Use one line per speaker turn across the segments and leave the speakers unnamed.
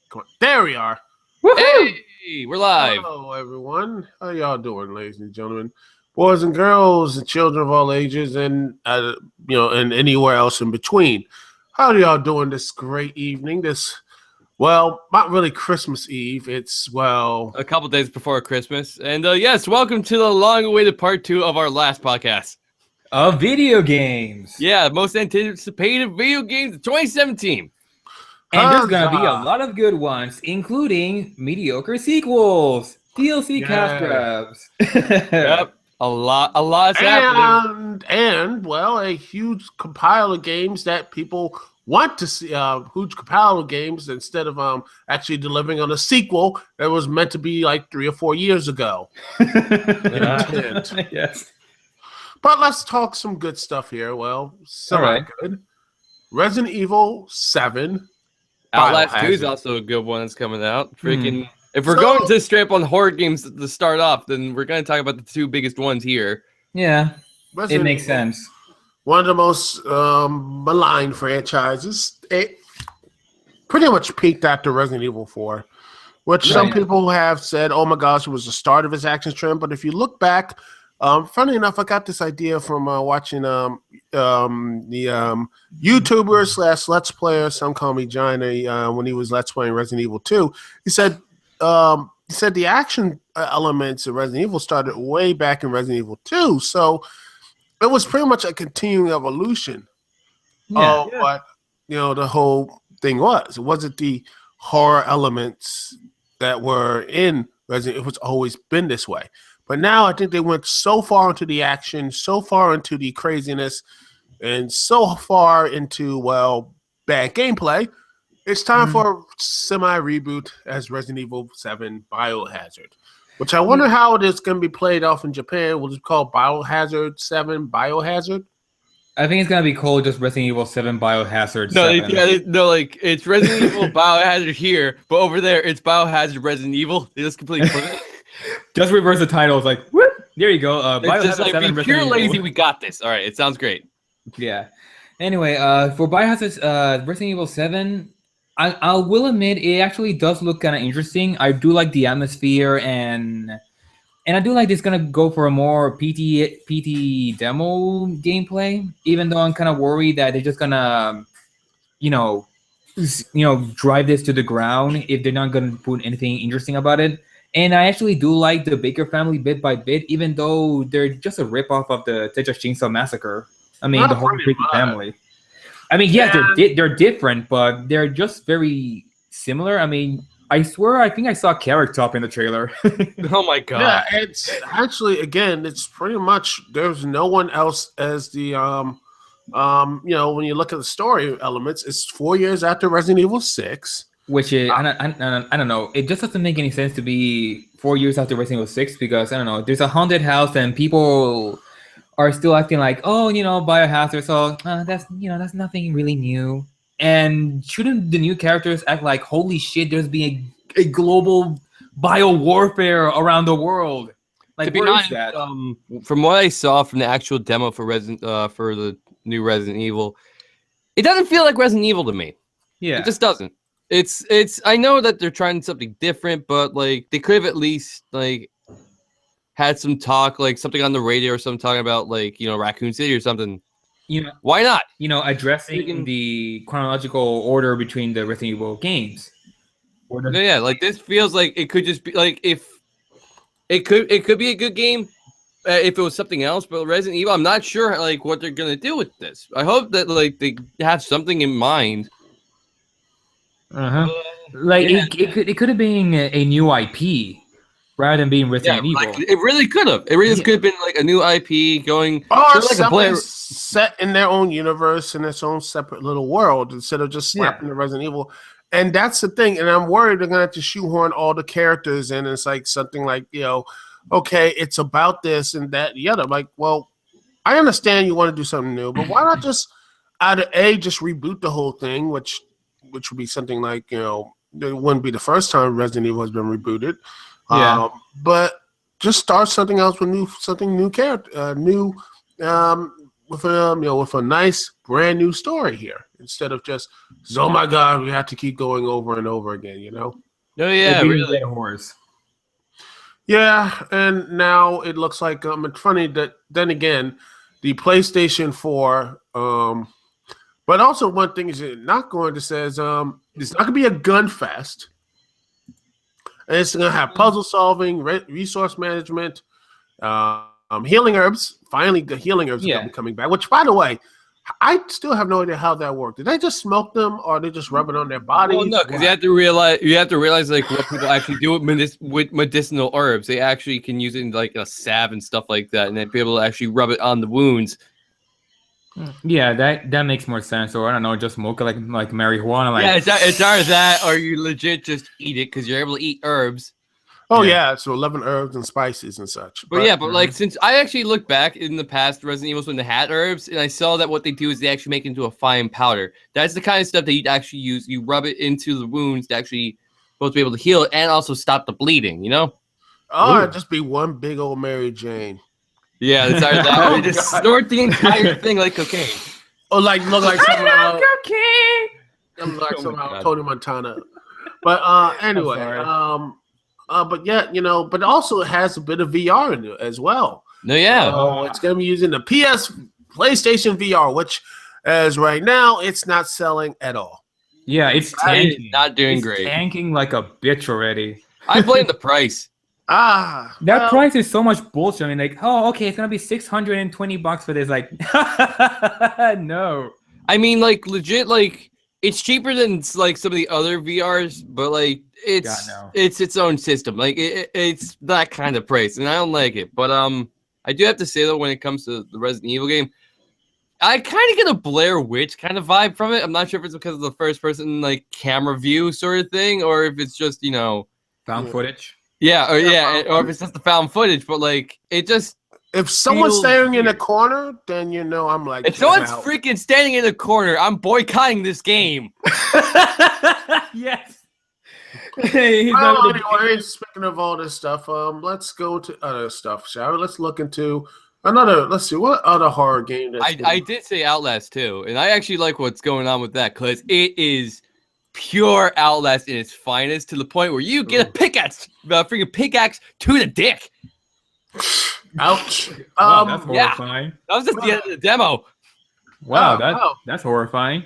Come on. There we are.
Hey, we're live.
Hello, everyone. How y'all doing, ladies and gentlemen, boys and girls, and children of all ages, and and anywhere else in between? How are y'all doing this great evening? Not really Christmas Eve. It's
A couple days before Christmas, and yes, welcome to the long-awaited part 2 of our last podcast
of video games.
Yeah, most anticipated video games of 2017.
And there's gonna be a lot of good ones, including mediocre sequels, DLC cash grabs.
Yep, a lot's happening.
And a huge compile of games that people want to see. Huge compile of games instead of actually delivering on a sequel that was meant to be like 3 or 4 years ago.
Yes.
But let's talk some good stuff here. Well, semi-good. Resident Evil 7.
Outlast 2 is also a good one that's coming out. If we're going to straight up on horror games to start off, then we're going to talk about the 2 biggest ones here.
Yeah, it makes sense.
One of the most maligned franchises. It pretty much peaked after Resident Evil 4, which some people have said, oh my gosh, it was the start of its action trend. But if you look back, funny enough, I got this idea from watching the YouTuber / Let's Player, some call me Johnny, when he was Let's Playing Resident Evil 2. He said the action elements of Resident Evil started way back in Resident Evil 2, so it was pretty much a continuing evolution of what the whole thing was. It wasn't the horror elements that were in Resident Evil. It's always been this way. But now I think they went so far into the action, so far into the craziness, and so far into, bad gameplay. It's time for a semi-reboot as Resident Evil 7 Biohazard, which I wonder how it is going to be played off in Japan. Will it be called Biohazard 7 Biohazard?
I think it's going to be called just Resident Evil 7 Biohazard 7.
It's Resident Evil Biohazard here, but over there it's Biohazard Resident Evil. They just completely flip it.
Just reverse the titles, like, whoop, there you go.
It's just like, be pure lazy, we got this. All right, it sounds great.
Yeah. Anyway, for Biohazard Resident Evil 7, I will admit it actually does look kind of interesting. I do like the atmosphere, and I do like it's gonna go for a more PT demo gameplay. Even though I'm kind of worried that they're just gonna, drive this to the ground if they're not gonna put anything interesting about it. And I actually do like the Baker family bit by bit, even though they're just a ripoff of the Texas Chainsaw Massacre. I mean, the whole Baker family. I mean, they're different, but they're just very similar. I mean, I swear, I think I saw Carrot Top in the trailer.
Oh my god!
Yeah, it's actually it's pretty much there's no one else as the when you look at the story elements, it's 4 years after Resident Evil 6.
Which is, I don't know. It just doesn't make any sense to be 4 years after Resident Evil 6 because, I don't know, there's a haunted house and people are still acting like, Biohazard, so that's nothing really new. And shouldn't the new characters act like, holy shit, there's being a global bio-warfare around the world? Like,
to be honest, from what I saw from the actual demo for for the new Resident Evil, it doesn't feel like Resident Evil to me.
Yeah.
It just doesn't. It's I know that they're trying something different, but like they could have at least like had some talk, like something on the radio or something talking about like, Raccoon City or something. Why not?
Addressing the chronological order between the Resident Evil games.
Yeah, like this feels like it could just be like if it could be a good game if it was something else, but Resident Evil, I'm not sure like what they're gonna do with this. I hope that like they have something in mind.
It could have been a new IP rather than being Resident Evil.
Like, it really could have. It really could have been like a new IP going
or something set in their own universe in its own separate little world instead of just slapping the Resident Evil. And that's the thing. And I'm worried they're gonna have to shoehorn all the characters in. It's like something like okay, it's about this and that and the other. Like, well, I understand you want to do something new, but why not just just reboot the whole thing, which would be something like, it wouldn't be the first time Resident Evil has been rebooted. But just start something else with something new character, new with with a nice brand new story here instead of just oh my god, we have to keep going over and over again.
Oh yeah, really.
Horse.
Yeah, and now it looks like it's funny that then again, the PlayStation 4. But also one thing is not going to say is it's not going to be a gun fest. And it's going to have puzzle solving, resource management, healing herbs. Finally, the healing herbs are going to be coming back. Which, by the way, I still have no idea how that worked. Did they just smoke them, or they just rub it on their bodies?
Well, no, because you have to realize like what people actually do with medicinal herbs. They actually can use it in like a salve and stuff like that, and then be able to actually rub it on the wounds.
Yeah, that makes more sense. Or I don't know, just smoke it like marijuana. Like
it's either that or you legit just eat it because you're able to eat herbs.
Oh yeah, so 11 herbs and spices and such.
But like since I actually looked back in the past Resident Evils when they had herbs, and I saw that what they do is they actually make it into a fine powder. That's the kind of stuff that you'd actually use. You rub it into the wounds to actually supposed to be able to heal it and also stop the bleeding.
Oh, it'd just be one big old Mary Jane.
Yeah, it's either that or just snort the entire thing like cocaine.
Or look like somehow
cocaine.
Look like somehow Tony Montana. But anyway, but yeah, but also it has a bit of VR in it as well.
No, yeah.
It's going to be using the PlayStation VR, which as right now it's not selling at all.
Yeah, it's tanking.
Not doing great.
Tanking like a bitch already.
I blame the price.
That price is so much bullshit. I mean, like, okay, it's gonna be $620 for this. Like, no.
I mean, like, legit, like, it's cheaper than like some of the other VRs, but like, it's its own system. Like, it's that kind of price, and I don't like it. But I do have to say though, when it comes to the Resident Evil game, I kind of get a Blair Witch kind of vibe from it. I'm not sure if it's because of the first person like camera view sort of thing, or if it's just
found footage.
Yeah, or if it's just the found footage, but like it just
if someone's standing in a corner, then I'm like
if someone's freaking standing in a corner, I'm boycotting this game.
Yes.
Anyway, speaking of all this stuff, let's go to other stuff, shall we? Let's look into let's see what other horror game
I did say Outlast too, and I actually like what's going on with that because it is pure Outlast in its finest, to the point where you get a freaking pickaxe to the dick.
Ouch!
Wow, that's horrifying.
That was just the end of the demo.
Wow, that's horrifying.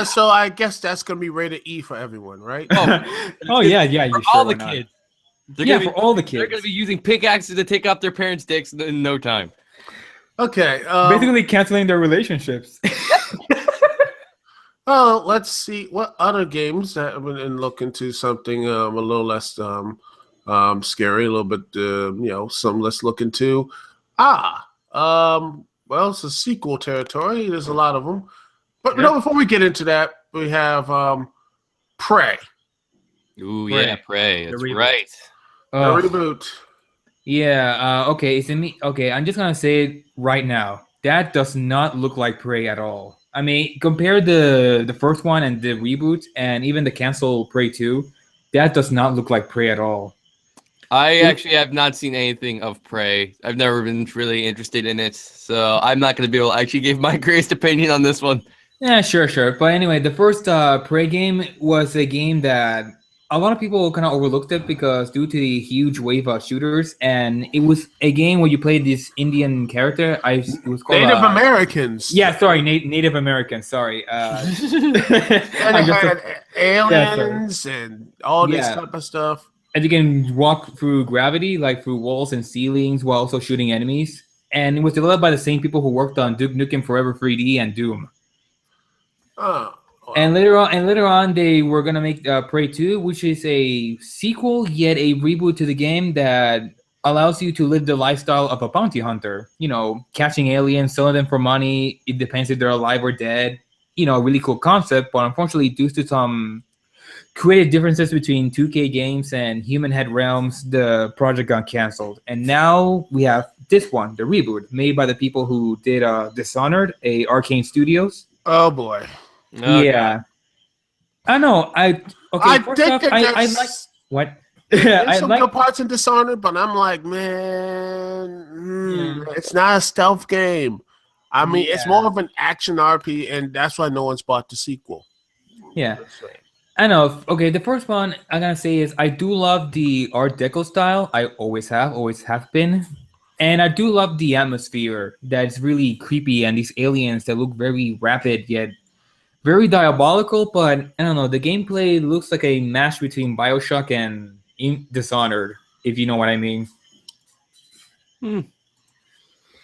So I guess that's gonna be rated E for everyone, right?
Yeah. You
for all the kids.
For all the kids.
They're gonna be using pickaxes to take off their parents' dicks in no time.
Okay.
Basically canceling their relationships.
Well, let's see what other games that and look into something a little less scary, a little bit some let's look into. Well, it's a sequel territory. There's a lot of them, but before we get into that, we have Prey.
Ooh, yeah, Prey. That's right.
The reboot.
Yeah. Okay. It's in me. Okay, I'm just gonna say it right now. That does not look like Prey at all. I mean, compare the first one and the reboot, and even the cancel Prey 2, that does not look like Prey at all.
I actually have not seen anything of Prey. I've never been really interested in it, so I'm not going to be able to actually give my greatest opinion on this one.
Yeah, sure. But anyway, the first Prey game was a game that a lot of people kind of overlooked it because due to the huge wave of shooters, and it was a game where you played this Indian character. It was called
Native Americans.
Yeah, sorry, Native Americans. Sorry.
And had aliens and all this type of stuff.
And you can walk through gravity, like through walls and ceilings, while also shooting enemies. And it was developed by the same people who worked on Duke Nukem Forever 3D and Doom.
Oh.
And later on, they were gonna make Prey 2, which is a sequel yet a reboot to the game that allows you to live the lifestyle of a bounty hunter. Catching aliens, selling them for money. It depends if they're alive or dead. A really cool concept, but unfortunately, due to some creative differences between 2K games and Human Head Realms, the project got canceled. And now we have this one, the reboot, made by the people who did Dishonored, Arcane Studios.
Oh boy.
Okay. Yeah, I know. I like what?
There's some good parts in Dishonored, but I'm like, man, it's not a stealth game. I mean, it's more of an action RP, and that's why no one's bought the sequel.
Yeah. I know. Okay, the first one I'm gonna say is I do love the Art Deco style. I always have been. And I do love the atmosphere that's really creepy and these aliens that look very rapid yet very diabolical, but I don't know, the gameplay looks like a mash between BioShock and Dishonored, if you know what I mean.
Okay,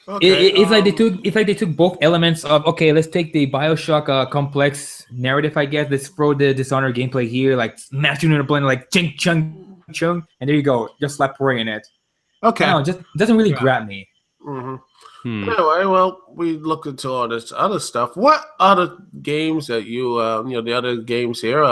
It's like they took both elements of okay, let's take the BioShock complex narrative, I guess. Let's throw the Dishonored gameplay here, like smashing in a blender, like ching chung chung, and there you go, just slap pouring in it.
Okay,
I don't know, just doesn't really grab me.
Anyway, well, we looked into all this other stuff. What other games that the other games here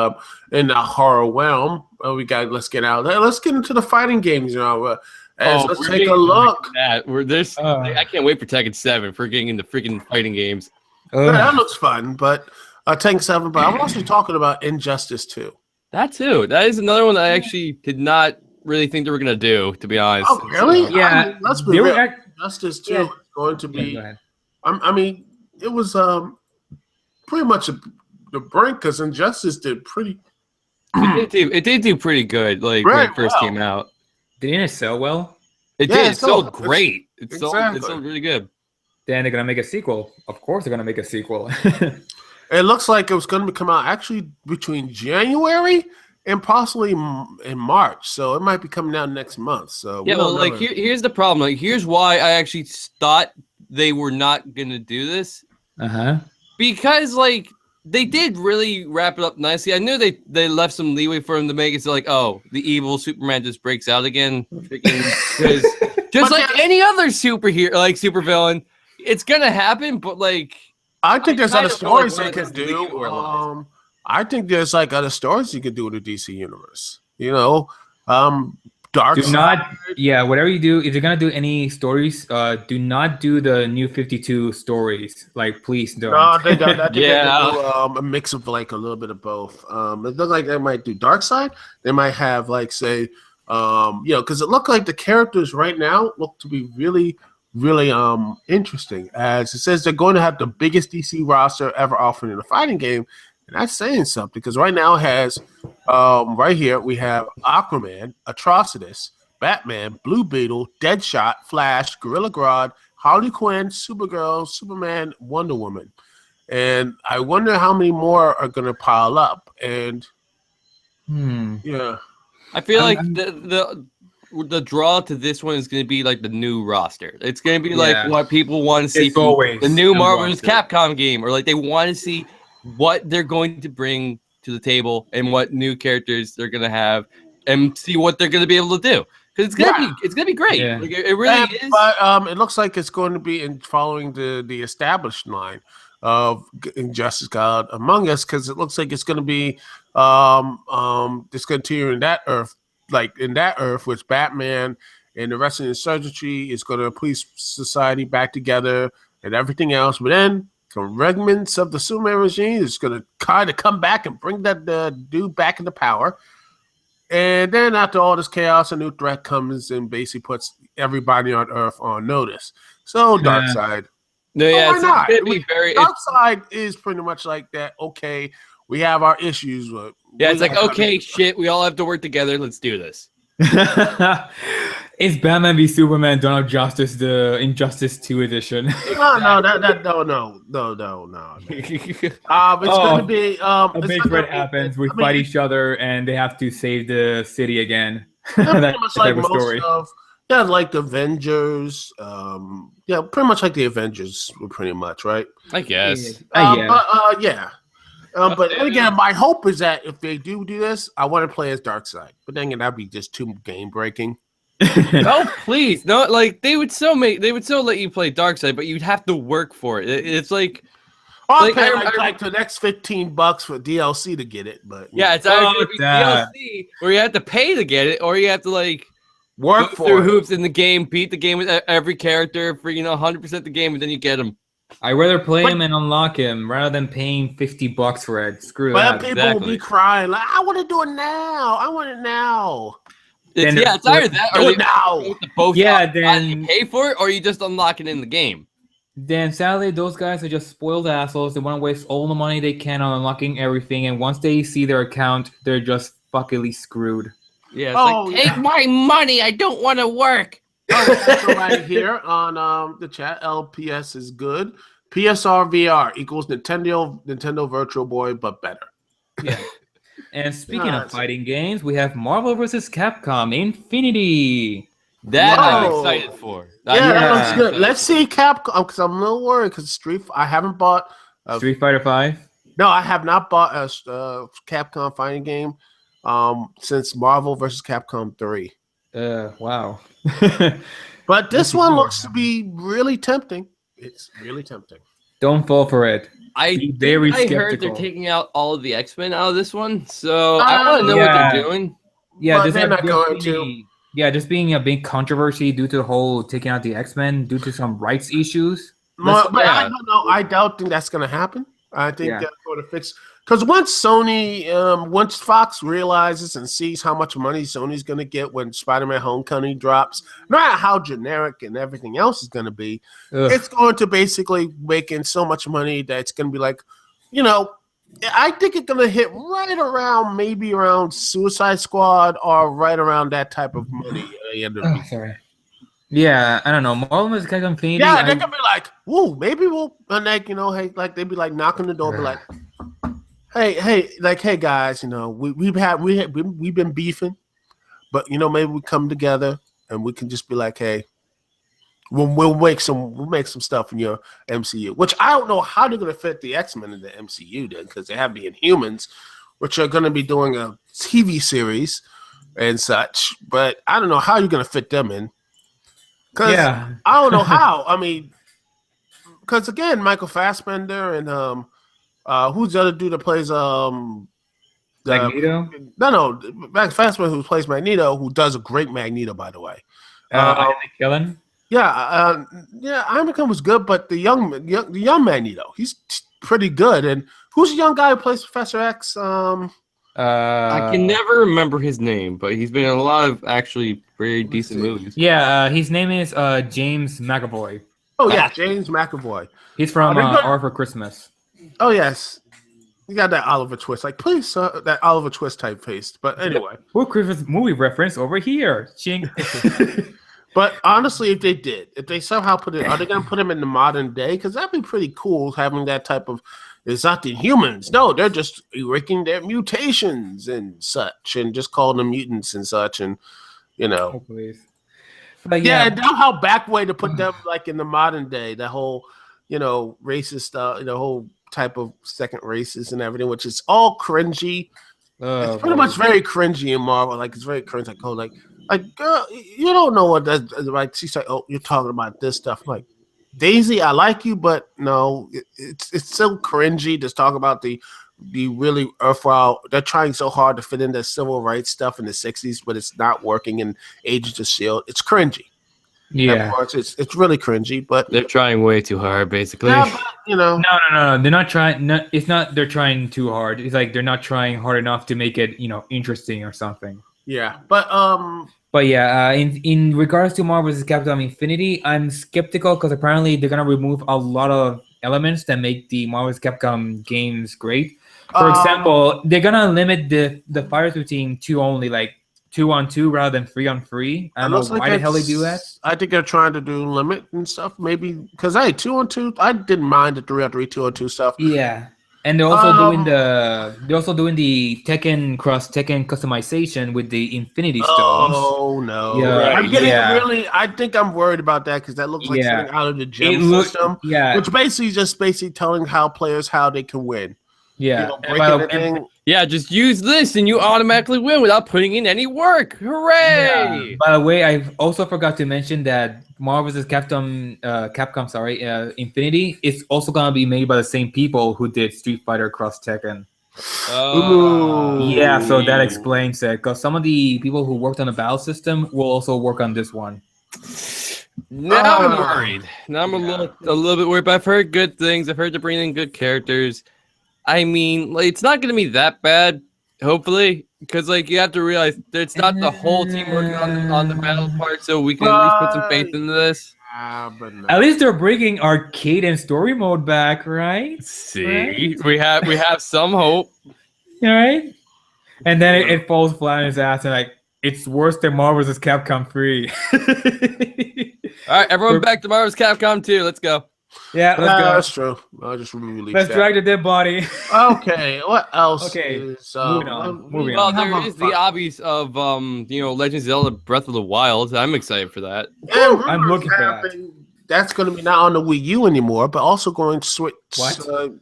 in the horror realm? We got. Let's get out there. Let's get into the fighting games. Let's take a look.
I can't wait for Tekken 7 for getting into freaking fighting games.
Yeah, that looks fun, but Tekken 7. But I'm also talking about Injustice 2.
That too. That is another one that I actually did not really think they were gonna do. To be honest.
Oh, really?
Yeah.
I mean, let's be real. Injustice 2 is going to be. I mean, it was pretty much the brink because Injustice did pretty.
It did do pretty good. Like when it first came out.
Didn't it sell well?
It did. It sold great. It sold really good.
Then they're gonna make a sequel. Of course, they're gonna make a sequel.
It looks like it was going to come out actually between January and possibly in March, so it might be coming out next month. So
yeah, well, like here's the problem. Like here's why I actually thought they were not gonna do this. Because like they did really wrap it up nicely. I knew they left some leeway for him to make it so like, oh, the evil Superman just breaks out again, just like any other superhero, like supervillain, it's gonna happen. But like,
I think there's other stories they could do. I think there's like other stories you could do in the DC universe. Dark Side.
Whatever you do, if you're gonna do any stories, do not do the New 52 stories. Like, please don't.
No, they got that. Do a mix of like a little bit of both. It looks like they might do Dark Side. They might have like say, because it looked like the characters right now look to be really, really interesting. As it says, they're going to have the biggest DC roster ever offered in a fighting game. And that's saying something because right now it has, right here, we have Aquaman, Atrocitus, Batman, Blue Beetle, Deadshot, Flash, Gorilla Grodd, Harley Quinn, Supergirl, Superman, Wonder Woman. And I wonder how many more are going to pile up. And, yeah.
I feel like the draw to this one is going to be like the new roster. It's going to be like what people want to see from the new Marvel vs. Capcom game, or like they want to see what they're going to bring to the table and what new characters they're going to have and see what they're going to be able to do. Because it's gonna be great. Yeah. Like, it really is.
But it looks like it's going to be in following the established line of Injustice God Among Us, because it looks like it's going to be discontinuing in that Earth, like in that Earth, which Batman and the rest of the insurgency is going to police society back together and everything else. But then some remnants of the Superman regime is going to kind of come back and bring that dude back into power. And then after all this chaos, a new threat comes and basically puts everybody on Earth on notice. So Darkseid.
No, yeah,
why not? Darkseid is pretty much like that. Okay, we have our issues. But
it's like, okay, shit, we all have to work together. Let's do this.
It's Batman v Superman: Dawn of Justice, the Injustice 2 edition.
No. It's going to be
a big threat happens. We fight each other, and they have to save the city again.
That's like most story. Like the Avengers. Pretty much like the Avengers, pretty much, right?
I guess.
But again, my hope is that if they do this, I want to play as Darkseid. But then again, that'd be just too game breaking.
Oh please, no! Like they would so let you play Darkseid, but you'd have to work for it. It's like
I'll pay like the next $15 for DLC to get it. But
it's either gonna be DLC, or you have to pay to get it, or you have to like
work
through hoops in the game, beat the game with every character for 100% the game, and then you get them.
I'd rather play him and unlock him rather than paying $50 for it. Screw that.
But people will be crying like, "I want to do it now! I want it now!"
It's either that or
now.
then you pay for it, or you just unlock it in the game.
then sadly those guys are just spoiled assholes. They want to waste all the money they can on unlocking everything, and once they see their account, they're just fuckingly screwed.
Yeah, it's like, take my money. I don't want to work.
So right here on the chat, LPS is good. PSR VR equals Nintendo Virtual Boy, but better.
Yeah. And speaking of fighting games, we have Marvel vs. Capcom Infinity.
That I'm excited for.
That looks good. Let's see Capcom, because I'm a little worried because I haven't bought
Street Fighter 5.
No, I have not bought a Capcom fighting game since Marvel vs. Capcom 3.
Wow.
But this one looks to be really tempting. It's really tempting.
Don't fall for it.
I heard they're taking out all of the X-Men out of this one, so I want to know what they're doing.
Yeah,
but they're not going to.
Yeah, just being a big controversy due to the whole taking out the X-Men due to some rights issues.
But I don't know. I doubt that's going to happen. I think that's going to fix. Because once Fox realizes and sees how much money Sony's going to get when Spider-Man Homecoming drops, no matter how generic and everything else is going to be, it's going to basically make in so much money that it's going to be like, I think it's going to hit right around maybe around Suicide Squad or right around that type of money at the end of the
sorry. Yeah, I don't know. Marvel vs. Capcom Infinity.
Yeah, they're gonna be like, "Woo, maybe we'll," and like, hey, like they'd be like knocking the door, be like, "Hey, guys, we've been beefing, but maybe we come together and we can just be like, hey, we'll make some stuff in your MCU." Which I don't know how they're gonna fit the X-Men in the MCU then, because they have the Inhumans, which are gonna be doing a TV series and such. But I don't know how you're gonna fit them in. I don't know how. I mean, because again, Michael Fassbender and who's the other dude that plays
Magneto?
No, Max Fassbender, who plays Magneto, who does a great Magneto, by the way.
Ian McKellen?
Yeah, Ian McKellen was good, but the young Magneto, he's pretty good. And who's the young guy who plays Professor X?
I can never remember his name, but he's been in a lot of actually very decent movies.
Yeah, his name is James McAvoy.
Oh yeah, James McAvoy.
He's from All for Christmas.
Oh yes, you got that Oliver Twist, like please, that Oliver Twist type face. But anyway,
what Christmas movie reference over here? Ching.
But honestly, if they somehow put it, are they going to put him in the modern day? Because that'd be pretty cool having that type of. It's not the humans. No, they're just erasing their mutations and such, and just calling them mutants and such, and
Oh, please.
But yeah, and now how back way to put them like in the modern day, the whole, racist stuff, the whole type of second races and everything, which is all cringy. It's pretty much very cringy in Marvel. Like it's very cringy. Like girl, you don't know what that's like. She's like, oh, you're talking about this stuff. I'm like, Daisy, I like you, but no, it's so cringy to talk about the really earthwhile. They're trying so hard to fit in the civil rights stuff in the 60s, but it's not working in Agents of S.H.I.E.L.D. It's cringy.
Yeah,
it's really cringy, but
they're trying way too hard, basically.
Yeah, but,
No, they're not trying. No, it's not. They're trying too hard. It's like they're not trying hard enough to make it, interesting or something.
Yeah, but
yeah, in regards to Marvel vs. Capcom Infinity, I'm skeptical because apparently they're gonna remove a lot of elements that make the Marvel vs. Capcom games great. For example, they're gonna limit the fights between two only, like 2-on-2 rather than 3-on-3. I don't know why the hell they do that.
I think they're trying to do limit and stuff, maybe because 2-on-2. I didn't mind the 3-on-3, 2-on-2 stuff.
Yeah. And they're also doing the Tekken cross Tekken customization with the Infinity Stones.
Oh no!
Yeah,
I'm getting really. I think I'm worried about that because that looks like something out of the gem system.
Yeah,
which basically telling players how they can win.
Yeah,
just use this and you automatically win without putting in any work. Hooray!
Yeah. By the way, I also forgot to mention that Marvel vs. Capcom, Infinity is also gonna be made by the same people who did Street Fighter Cross Tekken.
Oh,
yeah, so that explains it. Because some of the people who worked on the battle system will also work on this one.
Now I'm worried. Now I'm a little bit worried. But I've heard good things. I've heard they're bringing in good characters. I mean, it's not going to be that bad, hopefully, because you have to realize that it's not the whole team working on the battle part, so we can at least put some faith into this.
but no.
At least they're bringing arcade and story mode back, right?
See, we have some hope.
All right. And then it falls flat on his ass and like it's worse than Marvel vs. Capcom 3.
All right, everyone back to Marvel's Capcom 2. Let's go.
Yeah, let's go.
That's true. I'll just release
Let's drag the dead body.
Okay, what else?
Okay,
is,
moving on.
Well, there is the obvious of Legend of Zelda Breath of the Wild. I'm excited for that.
I'm looking for that.
That's going to be not on the Wii U anymore, but also going to Switch.
What?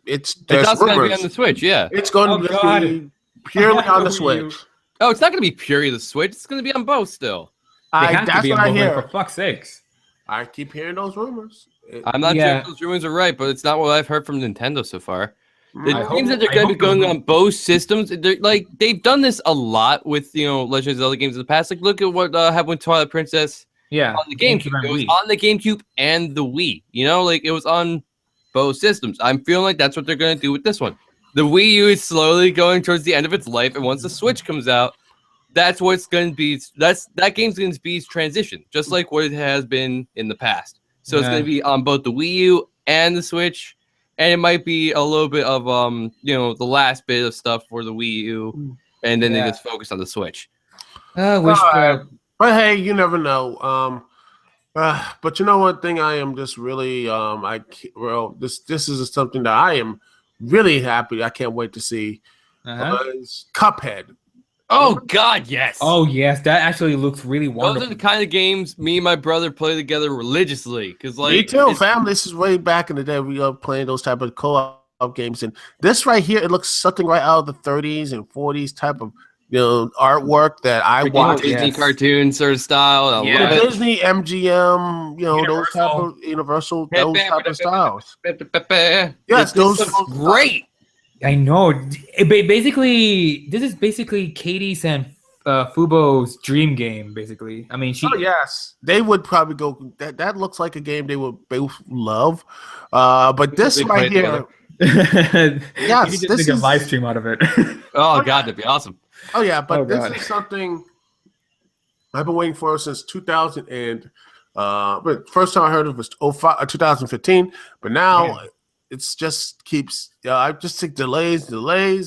It's also going to be on the Switch, yeah.
It's going to be purely on the Switch.
Oh, it's not going to be purely the Switch. It's going to be on both still.
That's what I hear.
For fuck's sakes.
I keep hearing those rumors.
I'm not sure if those rumors are right, but it's not what I've heard from Nintendo so far. It seems that they're going to be going on both systems. They've done this a lot with Legend of Zelda games in the past. Like look at what happened with Twilight Princess.
Yeah,
on the GameCube. It was on the GameCube and the Wii. It was on both systems. I'm feeling like that's what they're going to do with this one. The Wii U is slowly going towards the end of its life, and once the Switch comes out, that's what's going to be. That game's going to be transition, just like what it has been in the past. So it's going to be on both the Wii U and the Switch, and it might be a little bit of the last bit of stuff for the Wii U, and then they just focus on the Switch.
But hey, you never know. But you know one thing I am just really this is something that I am really happy. I can't wait to see is Cuphead.
Oh God, yes!
Oh yes, that actually looks really wonderful.
Those are the kind of games me and my brother play together religiously. Because
me too, fam. This is way back in the day. We are playing those type of co-op games, and this right here, it looks something right out of the 30s and 40s type of artwork that I watch.
Disney cartoon sort of style.
The Disney MGM, those type of Universal, those type of styles. Yes, those are
great.
I know. This is basically Katie's and Fubo's dream game. Basically, I mean,
yes, they would probably go. That looks like a game they would both love. But this right here,
yes, this is a live stream out of it.
Oh God, that'd be awesome.
Oh yeah, but this is something I've been waiting for since 2000 and but first time I heard of it was 2015. But now it's just keeps. I just think delays,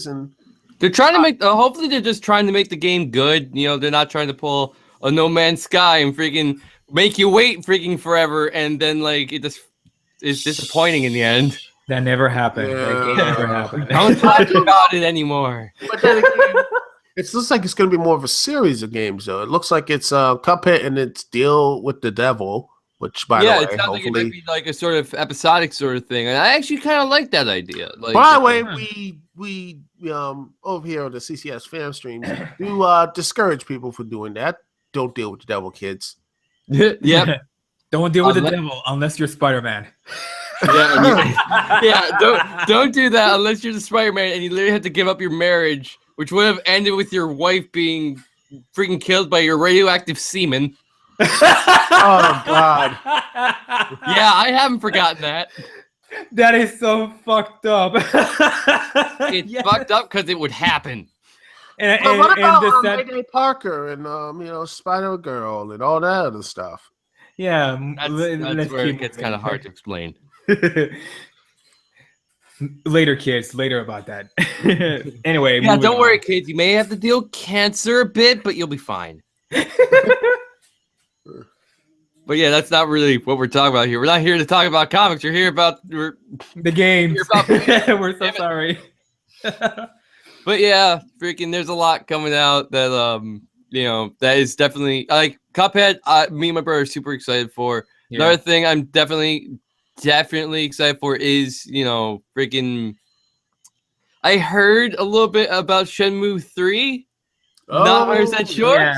and
they're trying to make. Hopefully, they're just trying to make the game good. They're not trying to pull a No Man's Sky and freaking make you wait freaking forever, and then it's disappointing in the end.
That never happened.
Yeah.
That game never happened.
Don't talk about it anymore.
But then again, it looks like it's going to be more of a series of games, though. It looks like it's Cuphead and it's Deal with the Devil, which, by the way,
it sounds like it might be like a sort of episodic sort of thing. And I actually kind of like that idea.
By the way, we over here on the CCS FanStream do discourage people from doing that. Don't deal with the devil, kids.
Yep.
Don't deal with the devil unless you're Spider-Man.
Don't do that unless you're the Spider-Man and you literally have to give up your marriage, which would have ended with your wife being freaking killed by your radioactive semen.
Oh God!
Yeah, I haven't forgotten that.
That is so fucked up.
It's fucked up because it would happen.
And what about Mayday Parker and Spider Girl and all that other stuff?
Yeah,
that's where it gets kind of hard to explain.
Later, kids. Later about that. Anyway.
Yeah, don't worry, kids. You may have to deal with cancer a bit, but you'll be fine. But yeah, that's not really what we're talking about here. We're not here to talk about comics. You're here about
the games. We're so sorry.
But yeah, freaking, there's a lot coming out that that is definitely like Cuphead. Me and my brother are super excited for. Yeah. Another thing I'm definitely excited for is freaking. I heard a little bit about Shenmue 3. Not 100% sure.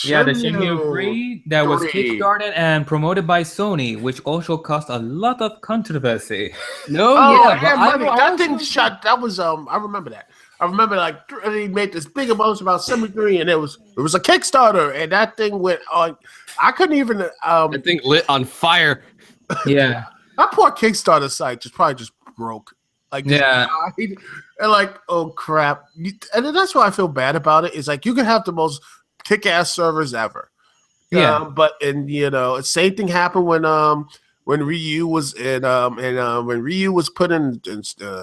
Yeah, the Shenmue 3 that was kickstarted and promoted by Sony, which also caused a lot of controversy.
That didn't shut. That was I remember that. I remember they made this big emotion about Shenmue 3, and it was a Kickstarter, and that thing went on. I couldn't even.
That thing lit on fire.
Yeah,
that poor Kickstarter site probably just broke. And oh crap! And that's why I feel bad about it. Is you could have the most kick-ass servers ever.
Yeah.
But same thing happened when Ryu was when Ryu was put in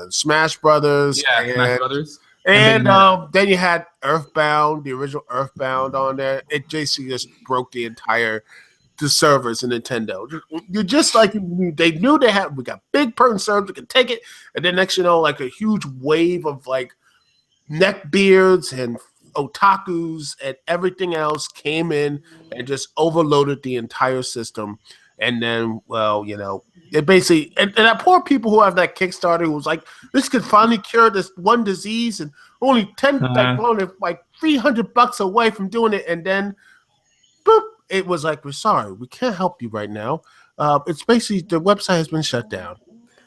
Smash Brothers.
Yeah, Smash Brothers.
And then you had Earthbound, the original Earthbound on there. It basically just broke the servers in Nintendo. You're just like, they knew we got big person servers, we can take it. And then next, like a huge wave of like neckbeards and otakus and everything else came in and just overloaded the entire system. And then, it basically, and that poor people who have that Kickstarter who was like, this could finally cure this one disease, and only like $300 away from doing it. And then, boop, it was like, we're sorry, we can't help you right now. It's basically, the website has been shut down.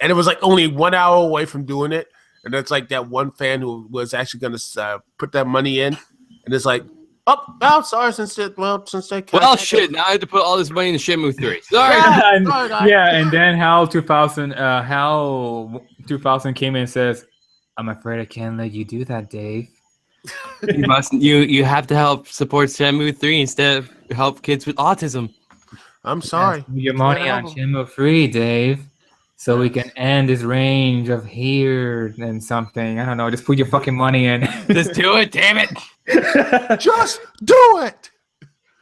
And it was like only 1 hour away from doing it. And it's like that one fan who was actually going to put that money in. And it's like, sorry, since they can't.
Shit, now I have to put all this money in Shenmue 3. Sorry.
And then HAL 2000 came in and says, I'm afraid I can't let you do that, Dave.
You have to help support Shenmue 3 instead of help kids with autism.
I'm sorry.
Your money on Shenmue 3, Dave. So we can end this range of here and something. I don't know. Just put your fucking money in.
Just do it, damn it.
Just do it.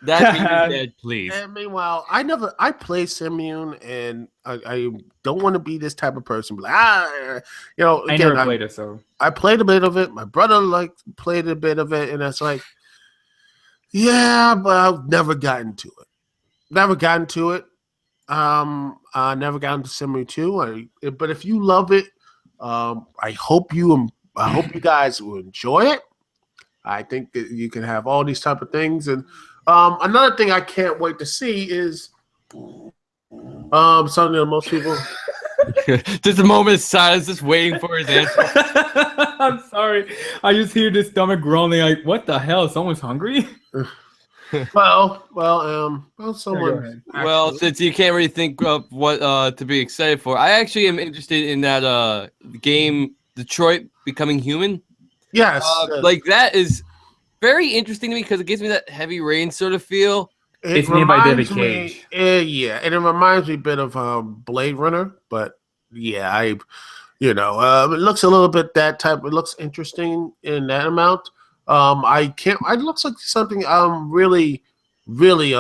That means dead, please.
And meanwhile, I play Simune, and I don't want to be this type of person. But
I never played it, so
I played a bit of it. My brother played a bit of it, and it's like, yeah, but I've never gotten to it. Never gotten to it. I never got into Simune 2. But if you love it, I hope you guys will enjoy it. I think that you can have all these type of things. And another thing I can't wait to see is something that most people.
Just a moment of silence, just waiting for his answer.
I'm sorry. I just hear this stomach growling like, what the hell? Someone's hungry?
Someone.
Well, since you can't really think of what to be excited for, I actually am interested in that game, Detroit Becoming Human.
Yes,
like that is very interesting to me because it gives me that Heavy Rain sort of feel.
It's made by David Cage.
Yeah, and it reminds me a bit of Blade Runner, but yeah, it looks a little bit that type. It looks interesting in that amount. It looks like something really something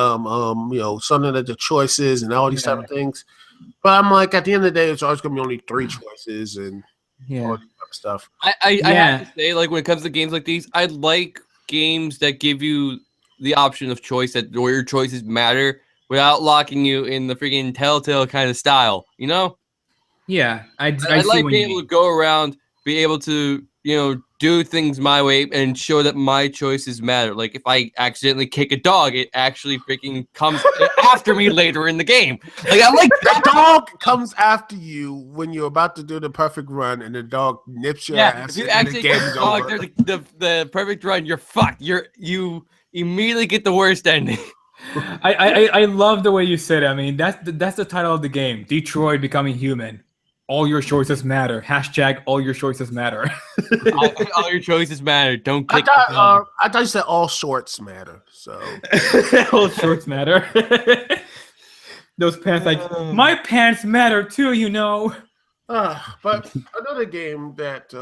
that the choices and all these type of things. But I'm like, at the end of the day, it's always gonna be only 3 choices and all that type of stuff.
I have to say, like, when it comes to games like these, I like games that give you the option of choice, where your choices matter without locking you in the freaking Telltale kind of style,
Yeah, I
like being able to go around, be able to, do things my way and show that my choices matter. Like if I accidentally kick a dog, it actually freaking comes after me later in the game. Like I like
that dog comes after you when you're about to do the perfect run, and the dog nips your ass.
If you actually kick a dog, the perfect run, you're fucked. You immediately get the worst ending.
I love the way you said it. I mean, that's the title of the game, Detroit Becoming Human. All your choices matter. Hashtag all your choices matter.
all your choices matter. Don't kick
I thought you said all shorts matter. So
all shorts matter. Those pants, my pants matter too,
But another game that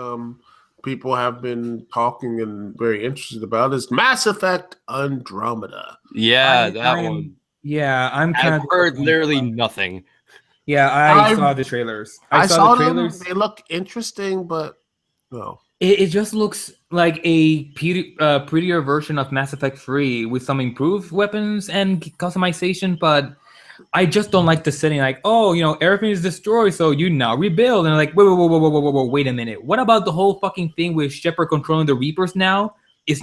people have been talking and very interested about is Mass Effect Andromeda.
Yeah, that one.
Yeah,
I've heard literally nothing.
Yeah, I saw the trailers. I saw the trailers.
They look interesting, but no.
It just looks like a prettier version of Mass Effect 3 with some improved weapons and customization, but I just don't like the setting. Like, everything is destroyed, so you now rebuild. And like, wait a minute. What about the whole fucking thing with Shepard controlling the Reapers now?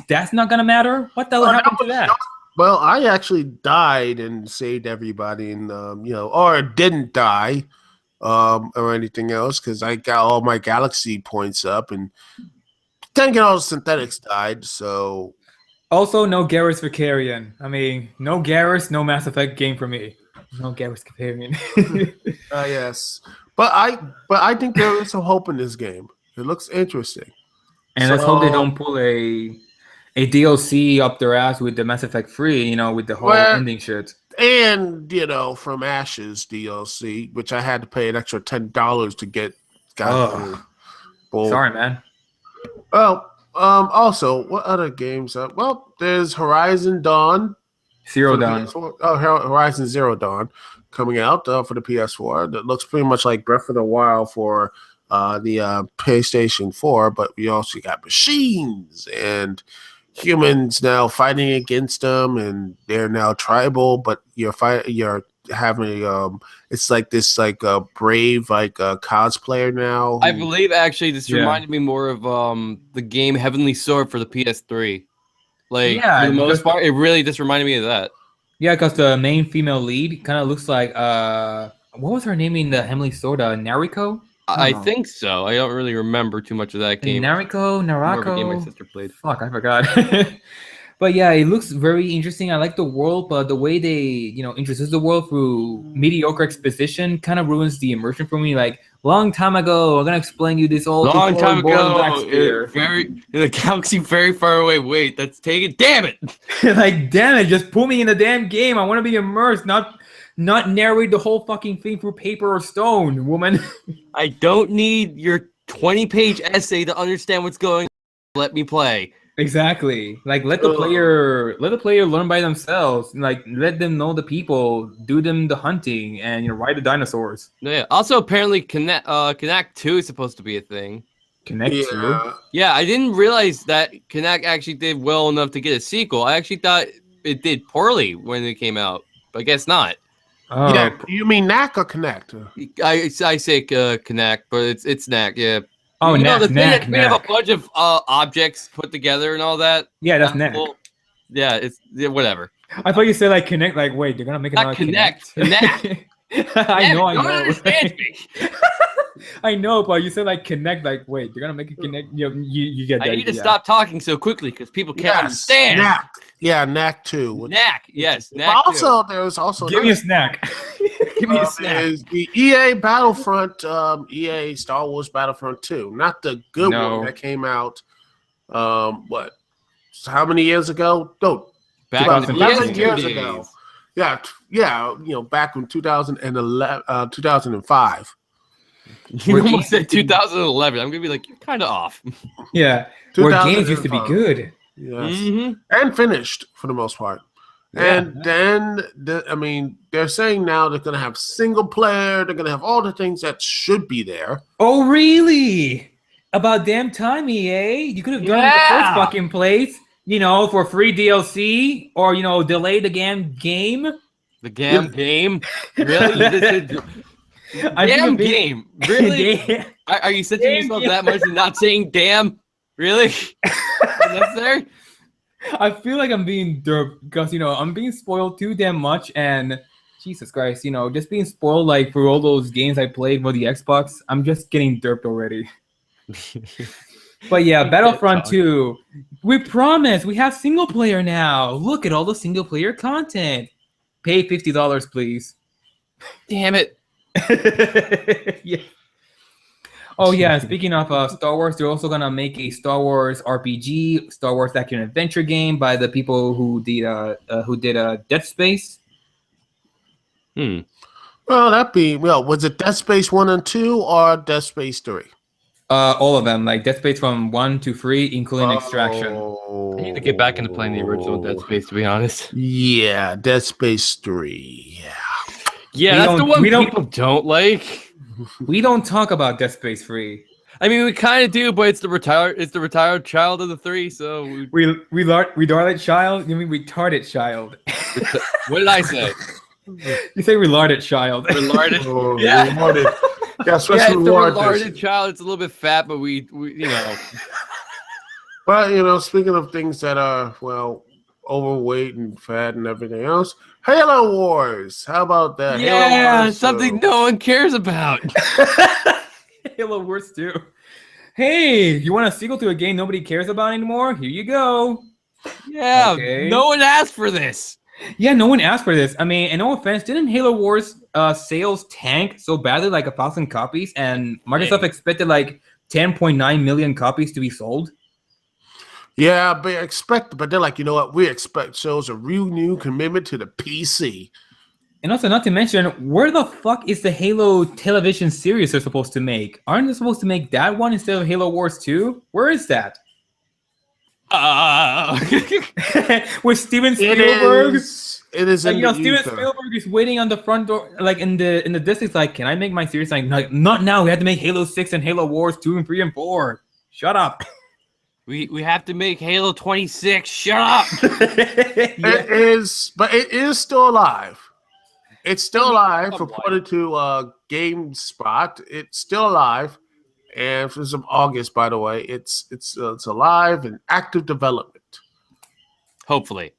That's not gonna matter? What the hell happened to that?
Well, I actually died and saved everybody, and or didn't die, or anything else, because I got all my galaxy points up, and then all the synthetics died. So,
also no Garrus Vicarian. I mean, no Garrus, no Mass Effect game for me. No Garrus Vicarian.
Yes, but I think there is some hope in this game. It looks interesting,
and let's hope they don't pull a a DLC up their ass with the Mass Effect 3, with the whole ending shit.
And From Ashes DLC, which I had to pay an extra $10 to get.
Sorry, man.
Well, also, what other games? Well, there's Horizon Dawn. Horizon Zero Dawn coming out for the PS4. That looks pretty much like Breath of the Wild for the PlayStation 4, but we also got machines and humans now fighting against them, and they're now tribal. But you're having it's like this brave cosplayer now.
I believe actually this reminded me more of the game Heavenly Sword for the PS3. For the most part, it really just reminded me of that.
Yeah, because the main female lead kind of looks like what was her name in the Heavenly Sword? Nariko?
I think so. I don't really remember too much of that game.
Nariko?
More of a game my sister played.
Fuck, I forgot. But yeah, it looks very interesting. I like the world, but the way they, introduce the world through mediocre exposition kind of ruins the immersion for me. Like, long time ago, I'm gonna explain you this all.
Long time ago, in a galaxy very far away. Wait, that's taken. Damn it!
Like, damn it! Just put me in the damn game. I want to be immersed, not narrate the whole fucking thing through paper or stone, woman.
I don't need your 20-page essay to understand what's going on. Let me play.
Exactly. Like, let the player learn by themselves. Like, let them know the people, do them the hunting, and ride the dinosaurs.
Yeah. Also, apparently, Connect 2 is supposed to be a thing.
Connect 2?
Yeah, I didn't realize that Connect actually did well enough to get a sequel. I actually thought it did poorly when it came out, but I guess not.
Oh.
Yeah, you mean Knack or Connect?
I say Connect, but it's Knack. Yeah.
Oh, Knack.
We have a bunch of objects put together and all that.
Yeah, that's Knack.
Yeah, it's
whatever. I thought you said like Connect. Like, wait, they're gonna make another
Connect. Connect.
I know.
Don't understand me.
I know, but you said like Connect. Like, wait, they're gonna make a Connect. You get that.
I need to stop talking so quickly because people can't understand.
Knack. Yeah, Knack 2.
Knack. Yes. Knack
also, there's also
give me a snack. Give me a snack.
There's the EA Battlefront, EA Star Wars Battlefront 2, not the good one that came out. What? How many years ago? No,
back
11 years ago. Yeah. Back in 2011, 2005.
You almost said 2011. I'm gonna be like, you're kind of off.
Yeah, where games used to be good.
Yes. And finished for the most part. Yeah. And then, they're saying now they're going to have single player. They're going to have all the things that should be there.
Oh, really? About damn time, EA. You could have done it in the first fucking place, for free DLC or, delay the game.
The game? Really? Damn game? Really? Are you censoring yourself that much and not saying damn? Really? Necessary?
I feel like I'm being derped because I'm being spoiled too damn much, and Jesus Christ, just being spoiled like for all those games I played for the Xbox, I'm just getting derped already. But yeah, Battlefront 2. We promise we have single player now. Look at all the single player content. Pay $50, please.
Damn it.
Yeah. Oh yeah, speaking of Star Wars, they're also gonna make a Star Wars RPG, Star Wars action adventure game by the people who did Dead Space.
Well, was it Dead Space 1 and 2 or Dead Space 3?
All of them, like Dead Space from 1 to 3, including Extraction.
I need to get back into playing the original Dead Space, to be honest.
Yeah, Dead Space 3.
Yeah, that's the one people don't like.
We don't talk about Dead Space 3.
I mean, we kind of do, but it's the retired child of the three. So
retarded child. You mean retarded child?
What did I say?
You say retarded child.
Retarded.
Retarded. Yeah,
especially it's the retarded child. It's a little bit fat, but we.
But speaking of things that are overweight and fat and everything else. Halo Wars. How about that?
Yeah, something no one cares about.
Halo Wars 2. Hey, you want a sequel to a game nobody cares about anymore? Here you go.
Yeah, No one asked for this.
Yeah, no one asked for this. I mean, and no offense, didn't Halo Wars sales tank so badly, like 1,000 copies, and Microsoft expected like 10.9 million copies to be sold?
Yeah, but they're like, you know what? We expect shows a real new commitment to the PC.
And also, not to mention, where the fuck is the Halo television series they're supposed to make? Aren't they supposed to make that one instead of Halo Wars 2? Where is that? With Steven Spielberg.
It is
like,
in
you know,
the
Steven
ether.
Spielberg is waiting on the front door, like in the distance. Like, can I make my series? Like, not now. We have to make Halo 6 and Halo Wars 2 and 3 and 4. Shut up.
We have to make Halo 26. Shut up.
It is, but it is still alive. It's still alive, reported to GameSpot. It's still alive, and for some August, by the way, it's alive and active development.
Hopefully.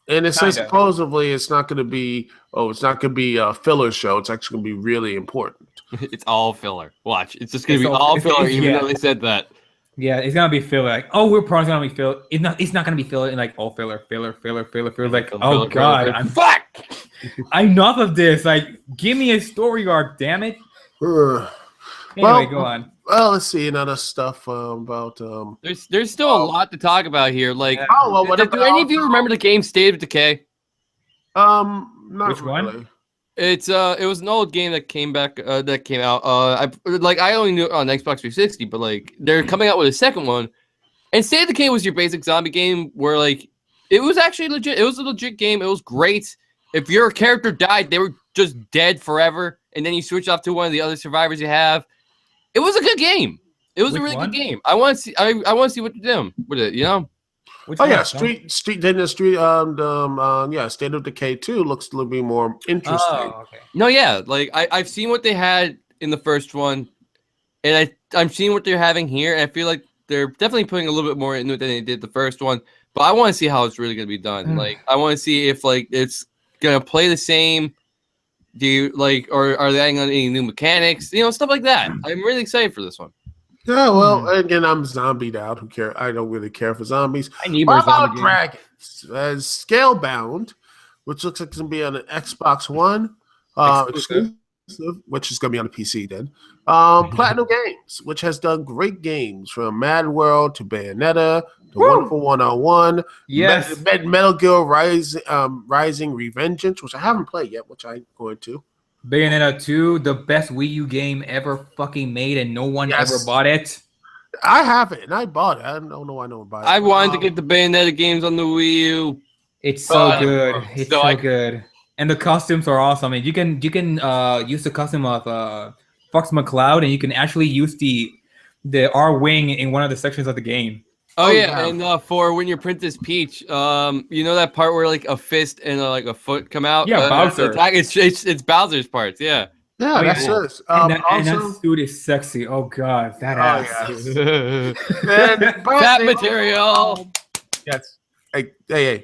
And it says supposedly it's not going to be a filler show. It's actually going to be really important.
It's all filler. Watch. It's just going to be all filler, even though they said that.
Yeah, it's gonna be filler. Like, oh, we're probably gonna be filler. It's not gonna be filler. And like, oh, filler. Like, oh god, I'm fuck. Enough of this. Like, give me a story arc, damn it. Anyway, go on.
Well, let's see another stuff about.
There's still a lot to talk about here. Like, do any of you remember the game State of Decay?
Not
Which one?
Really.
It was an old game that came back that came out. I only knew it on Xbox 360, but like they're coming out with a second one. And State of Decay was your basic zombie game where like it was actually legit. It was a legit game. It was great. If your character died, they were just dead forever, and then you switch off to one of the other survivors you have. It was a good game. It was a really good game. I want to see. I want to see what they're doing with it. You know.
Street State of Decay 2 looks a little bit more interesting.
Oh, okay.
No, yeah, like I've seen what they had in the first one, and I'm seeing what they're having here, and I feel like they're definitely putting a little bit more into it than they did the first one. But I want to see how it's really going to be done. Like I want to see if like it's going to play the same. Do you like, or are they adding on any new mechanics? You know, stuff like that. I'm really excited for this one.
Yeah, well, again, I'm zombied out. Who care? I don't really care for zombies.
I need more zombie
dragons. Scalebound, which looks like it's going to be on an Xbox One, exclusive, which is going to be on the PC then. Platinum Games, which has done great games from Mad World to Bayonetta to Wonderful 101.
Yes.
Metal Gear Rising Revengeance, which I haven't played yet, which I'm going to.
Bayonetta 2, the best Wii U game ever fucking made, and no one ever bought it.
I have it, and I bought it. I don't know why no one bought it.
I wanted to get the Bayonetta games on the Wii U.
It's so good. It's so good. And the costumes are awesome. And you can use the costume of Fox McCloud, and you can actually use the R-Wing in one of the sections of the game.
Oh yeah, and for when you're Princess Peach, you know that part where like a fist and like a foot come out?
Yeah, Bowser.
It's Bowser's parts, yeah.
Yeah, that's it.
And that suit is sexy. Oh god, that ass.
Fat material.
Yes. Hey.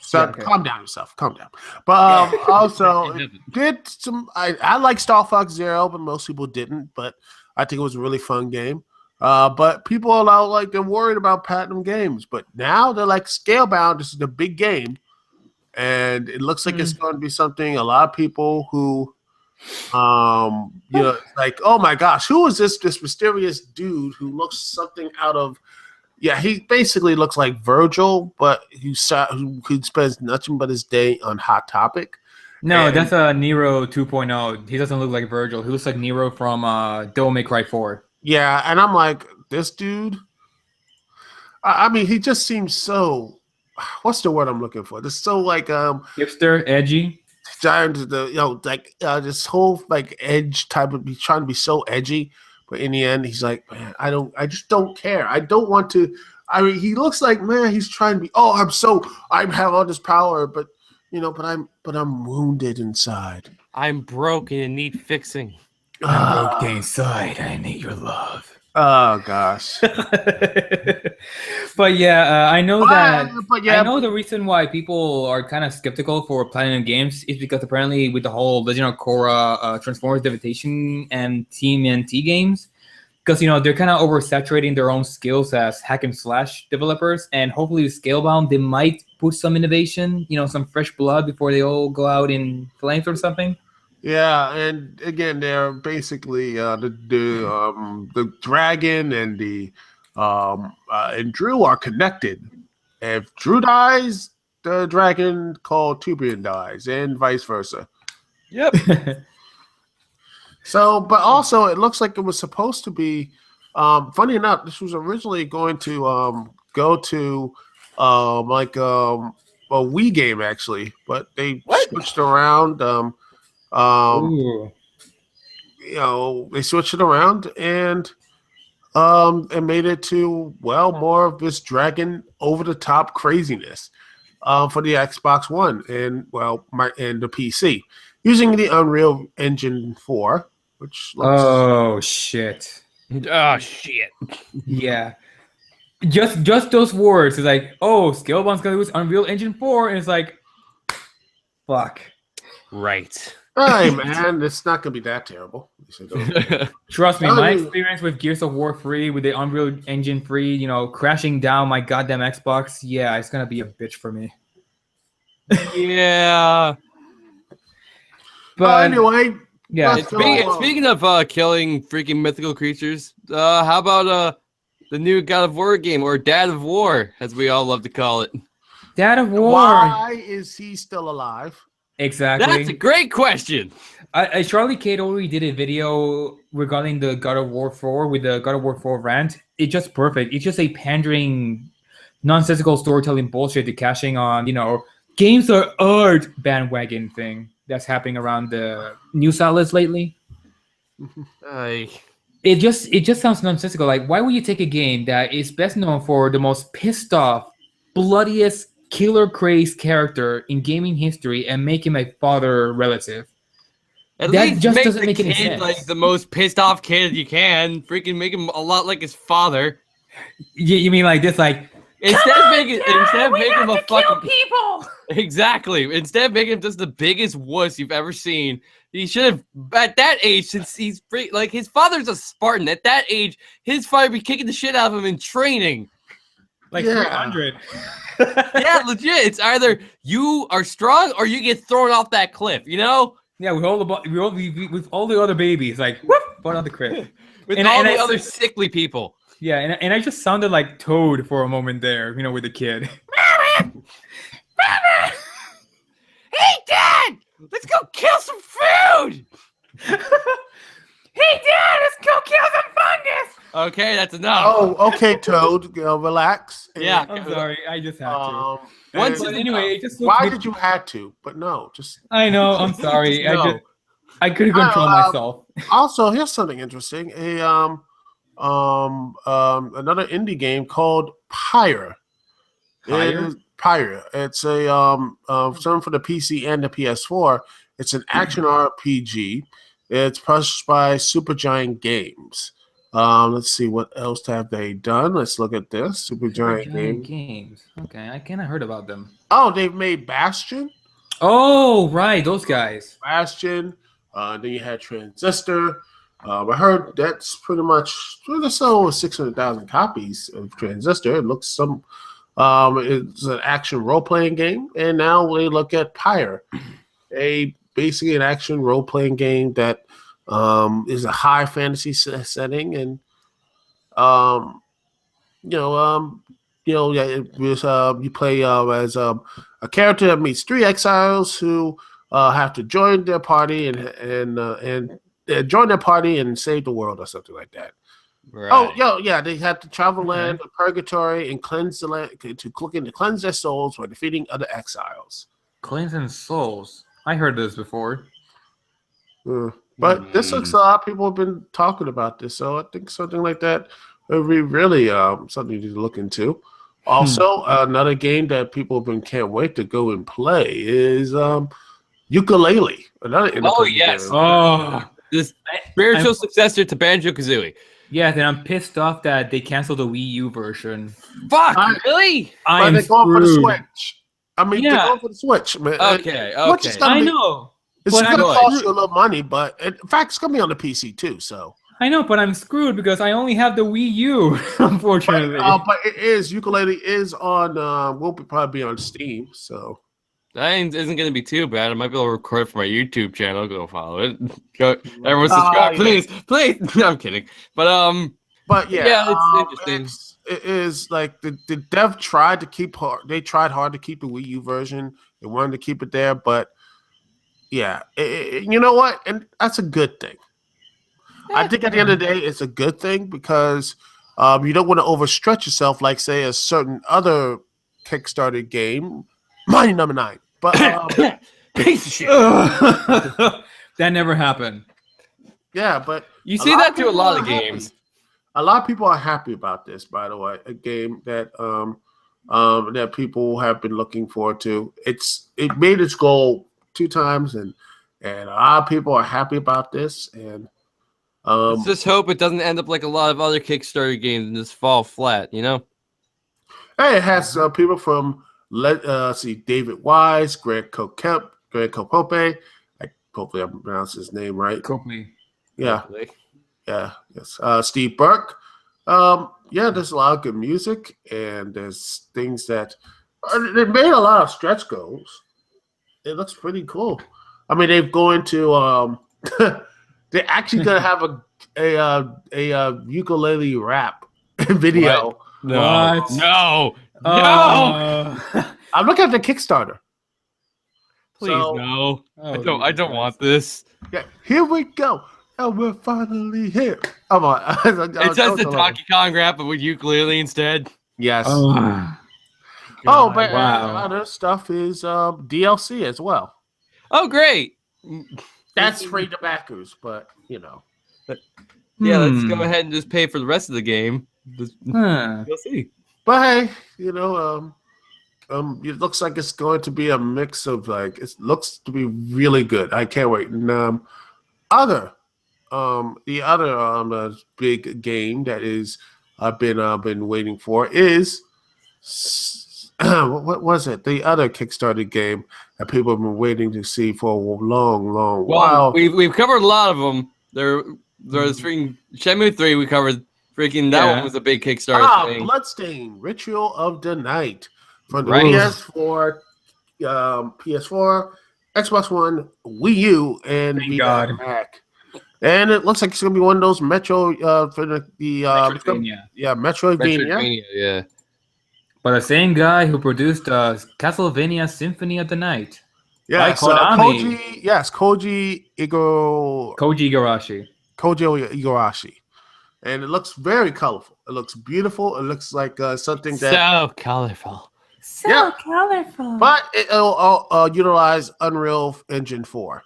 Calm down yourself. Calm down. But also did some. I like Star Fox Zero, but most people didn't. But I think it was a really fun game. But people are now like they're worried about Platinum Games, but now they're like Scalebound. This is the big game, and it looks like it's going to be something. A lot of people who, like, oh my gosh, who is this mysterious dude who looks something out of? Yeah, he basically looks like Virgil, but who spends nothing but his day on Hot Topic.
No, that's a Nero 2.0. He doesn't look like Virgil. He looks like Nero from Devil May Cry 4.
Yeah, and I'm like, this dude. I mean, he just seems so. What's the word I'm looking for? Just so like
hipster, edgy.
This whole like edge type of. He's trying to be so edgy, but in the end, he's like, man, I just don't care. I don't want to. I mean, he looks like, man, he's trying to be. Oh, I have all this power, but I'm wounded inside.
I'm broken and need fixing.
I'm broken inside. I need your love.
Oh gosh.
But yeah, I know I know the reason why people are kind of skeptical for Platinum Games is because apparently with the whole Legend of Korra, Transformers Devastation, and TMNT games, because they're kind of oversaturating their own skills as hack and slash developers, and hopefully with Scalebound they might put some innovation, some fresh blood before they all go out in flames or something.
Yeah, and again, they're basically the dragon and the and Drew are connected. If Drew dies, the dragon called Tubian dies, and vice versa.
Yep.
So, but also, it looks like it was supposed to be. Funny enough, this was originally going to go to a Wii game actually, but they switched around.
Ooh.
They switched it around and made it to more of this dragon over the top craziness for the Xbox One and the PC using the Unreal Engine 4, which looks
Oh shit.
Oh shit.
Yeah. Just those words. It's like, oh, Scalebound's gonna use Unreal Engine 4, and it's like, fuck.
Right.
Hey man, it's not gonna be that terrible.
Trust me, my experience with Gears of War 3 with the Unreal Engine 3, crashing down my goddamn Xbox, yeah, it's gonna be a bitch for me.
Yeah.
But
anyway,
yeah.
Speaking of killing freaking mythical creatures, how about the new God of War game, or Dad of War, as we all love to call it?
Dad of War.
Why is he still alive?
Exactly.
That's a great question.
Charlie Cade already did a video regarding the God of War 4 with the God of War 4 rant. It's just perfect. It's just a pandering, nonsensical storytelling bullshit to cashing on, games are art bandwagon thing that's happening around the news outlets lately. It just sounds nonsensical. Like, why would you take a game that is best known for the most pissed off, bloodiest, killer crazed character in gaming history and make him a father relative?
At
that
least
just
make
doesn't
the
make any
kid
sense.
like the most pissed off kid you can. Freaking make him a lot like his father.
You mean like this? Like,
instead of making him a fucking
people.
Exactly. Instead of making him just the biggest wuss you've ever seen, he should have at that age, since he's like his father's a Spartan. At that age, his father would be kicking the shit out of him in training.
Like 300.
Yeah, legit. It's either you are strong or you get thrown off that cliff.
Yeah, with all the other babies, like whoop, on the cliff.
With all the other sickly people.
Yeah, and I just sounded like Toad for a moment there, with the kid.
Mama! Hey, Dad! Let's go kill some food! Hey, Dad! Let's go kill some fungus! Okay, that's enough.
Oh, okay, Toad. Relax.
Yeah.
I'm sorry. I just had to.
But
anyway, it just
why did you have to? But no, just...
I know. I'm sorry.
No.
I couldn't control myself.
Also, here's something interesting. Another indie game called Pyre. Pyre. It's a something for the PC and the PS4. It's an action RPG. It's published by Supergiant Games. Let's see what else have they done. Let's look at this. Supergiant
Games. Okay, I kind of heard about them.
Oh, they've made Bastion.
Oh, right, those guys.
Bastion. Then you had Transistor. I heard that's pretty much they sold 600,000 copies of Transistor. It looks some. It's an action role playing game, and now we look at Pyre, basically an action role playing game that is a high fantasy setting, and you play as a character that meets three exiles who have to join their party and join their party and save the world or something like that. Right. They have to travel land of purgatory and cleanse the land to cleanse their souls while defeating other exiles.
Cleansing souls. I heard this before.
But this looks a lot of people have been talking about this, so I think something like that would be really something to look into. Also, another game that people can't wait to go and play is Ukulele.
Yes.
Game.
Oh, this spiritual successor to Banjo-Kazooie.
Yeah, then I'm pissed off that they canceled the Wii U version.
Fuck, really?
But they're going for the Switch. I mean, they're going for the Switch, man.
Okay.
I know.
It's going to cost you a little money, but in fact, it's going to be on the PC too, so.
I know, but I'm screwed because I only have the Wii U, unfortunately.
But it is, Ukulele is on, will probably be on Steam, so.
That isn't going to be too bad. I might be able to record it for my YouTube channel. Go follow it. Go, everyone subscribe, please. No, I'm kidding. But
But yeah,
Yeah, it's interesting.
it is like the dev tried to keep hard. They tried hard to keep the Wii U version. They wanted to keep it there, but yeah, you know what? And that's a good thing. I think at the end of the day, it's a good thing because you don't want to overstretch yourself, like say a certain other Kickstarter game, Mania number 9. But
Piece of shit.
That never happened.
yeah, but
You see that to a lot of games.
A lot of people are happy about this, by the way. A game that that people have been looking forward to. It made its goal 2 times, and a lot of people are happy about this. And
Let's just hope it doesn't end up like a lot of other Kickstarter games and just fall flat. You know.
Hey, it has people from David Wise, Greg Kopope. Hopefully I'm pronouncing his name right.
Copley.
Yeah.
Hopefully.
Yeah, yes. Steve Burke. Yeah, there's a lot of good music, and there's things that they made a lot of stretch goals. It looks pretty cool. I mean, they're going to they're actually gonna have a ukulele rap video.
What? No,
What?
no.
I'm looking at the Kickstarter.
Please
So-
no.
Oh,
I don't want this.
Yeah, here we go. And we're finally here. Come on.
It says the Donkey Kong rap, but with ukulele instead.
Yes.
Oh,
But
wow.
other stuff is DLC as well.
Oh, great.
That's free to backers, but you know.
Yeah, let's go ahead and just pay for the rest of the game.
Huh.
You'll see.
But hey, you know, it looks like it's going to be a mix of like it looks to be really good. I can't wait. And the other big game that is I've been waiting for is what was it? The other Kickstarter game that people have been waiting to see for a long while.
We've covered a lot of them. There's freaking Shenmue 3 we covered. Freaking that one was a big Kickstarter thing.
Bloodstain, Ritual of the Night from the
Right.
PS4, Xbox One, Wii U, and
Thank God.
Mac. And it looks like it's gonna be one of those Metro for the
Metroidvania.
Metroidvania.
Yeah.
But the same guy who produced Castlevania Symphony of the Night.
Yes,
By Konami.
Koji
Igarashi.
Igarashi. And it looks very colorful. It looks beautiful. It looks like something that
So colorful.
Yeah.
colorful.
but it'll utilize Unreal Engine 4.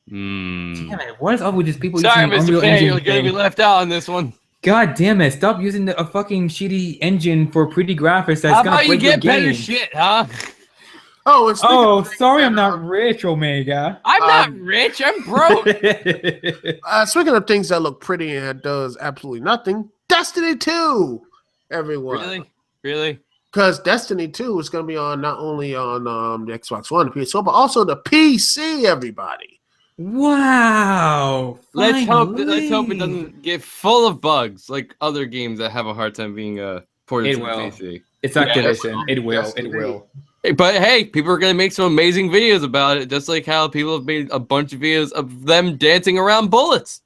Damn it, what is up with these people
Sorry,
using
Mr.
Unreal
K,
Engine
you're gonna be
thing?
left out on this one.
God damn it, stop using a fucking shitty engine for pretty graphics that's
How
gonna
about you
break your
get better
game.
shit, huh?
Oh, and speaking
Oh,
of things
sorry
that,
I'm not rich, Omega.
I'm not rich, I'm broke.
Speaking of things that look pretty and does absolutely nothing, Destiny 2, everyone.
Really?
Because Destiny 2 is going to be on not only on the Xbox One, the PS4, but also the PC, everybody.
Wow.
Let's hope it
finally.
doesn't get full of bugs like other games that have a hard time being ported
It
to the
will.
PC.
It's
Yeah,
Activision. It will.
Destiny.
It will.
But hey, people are gonna make some amazing videos about it, just like how people have made a bunch of videos of them dancing around bullets.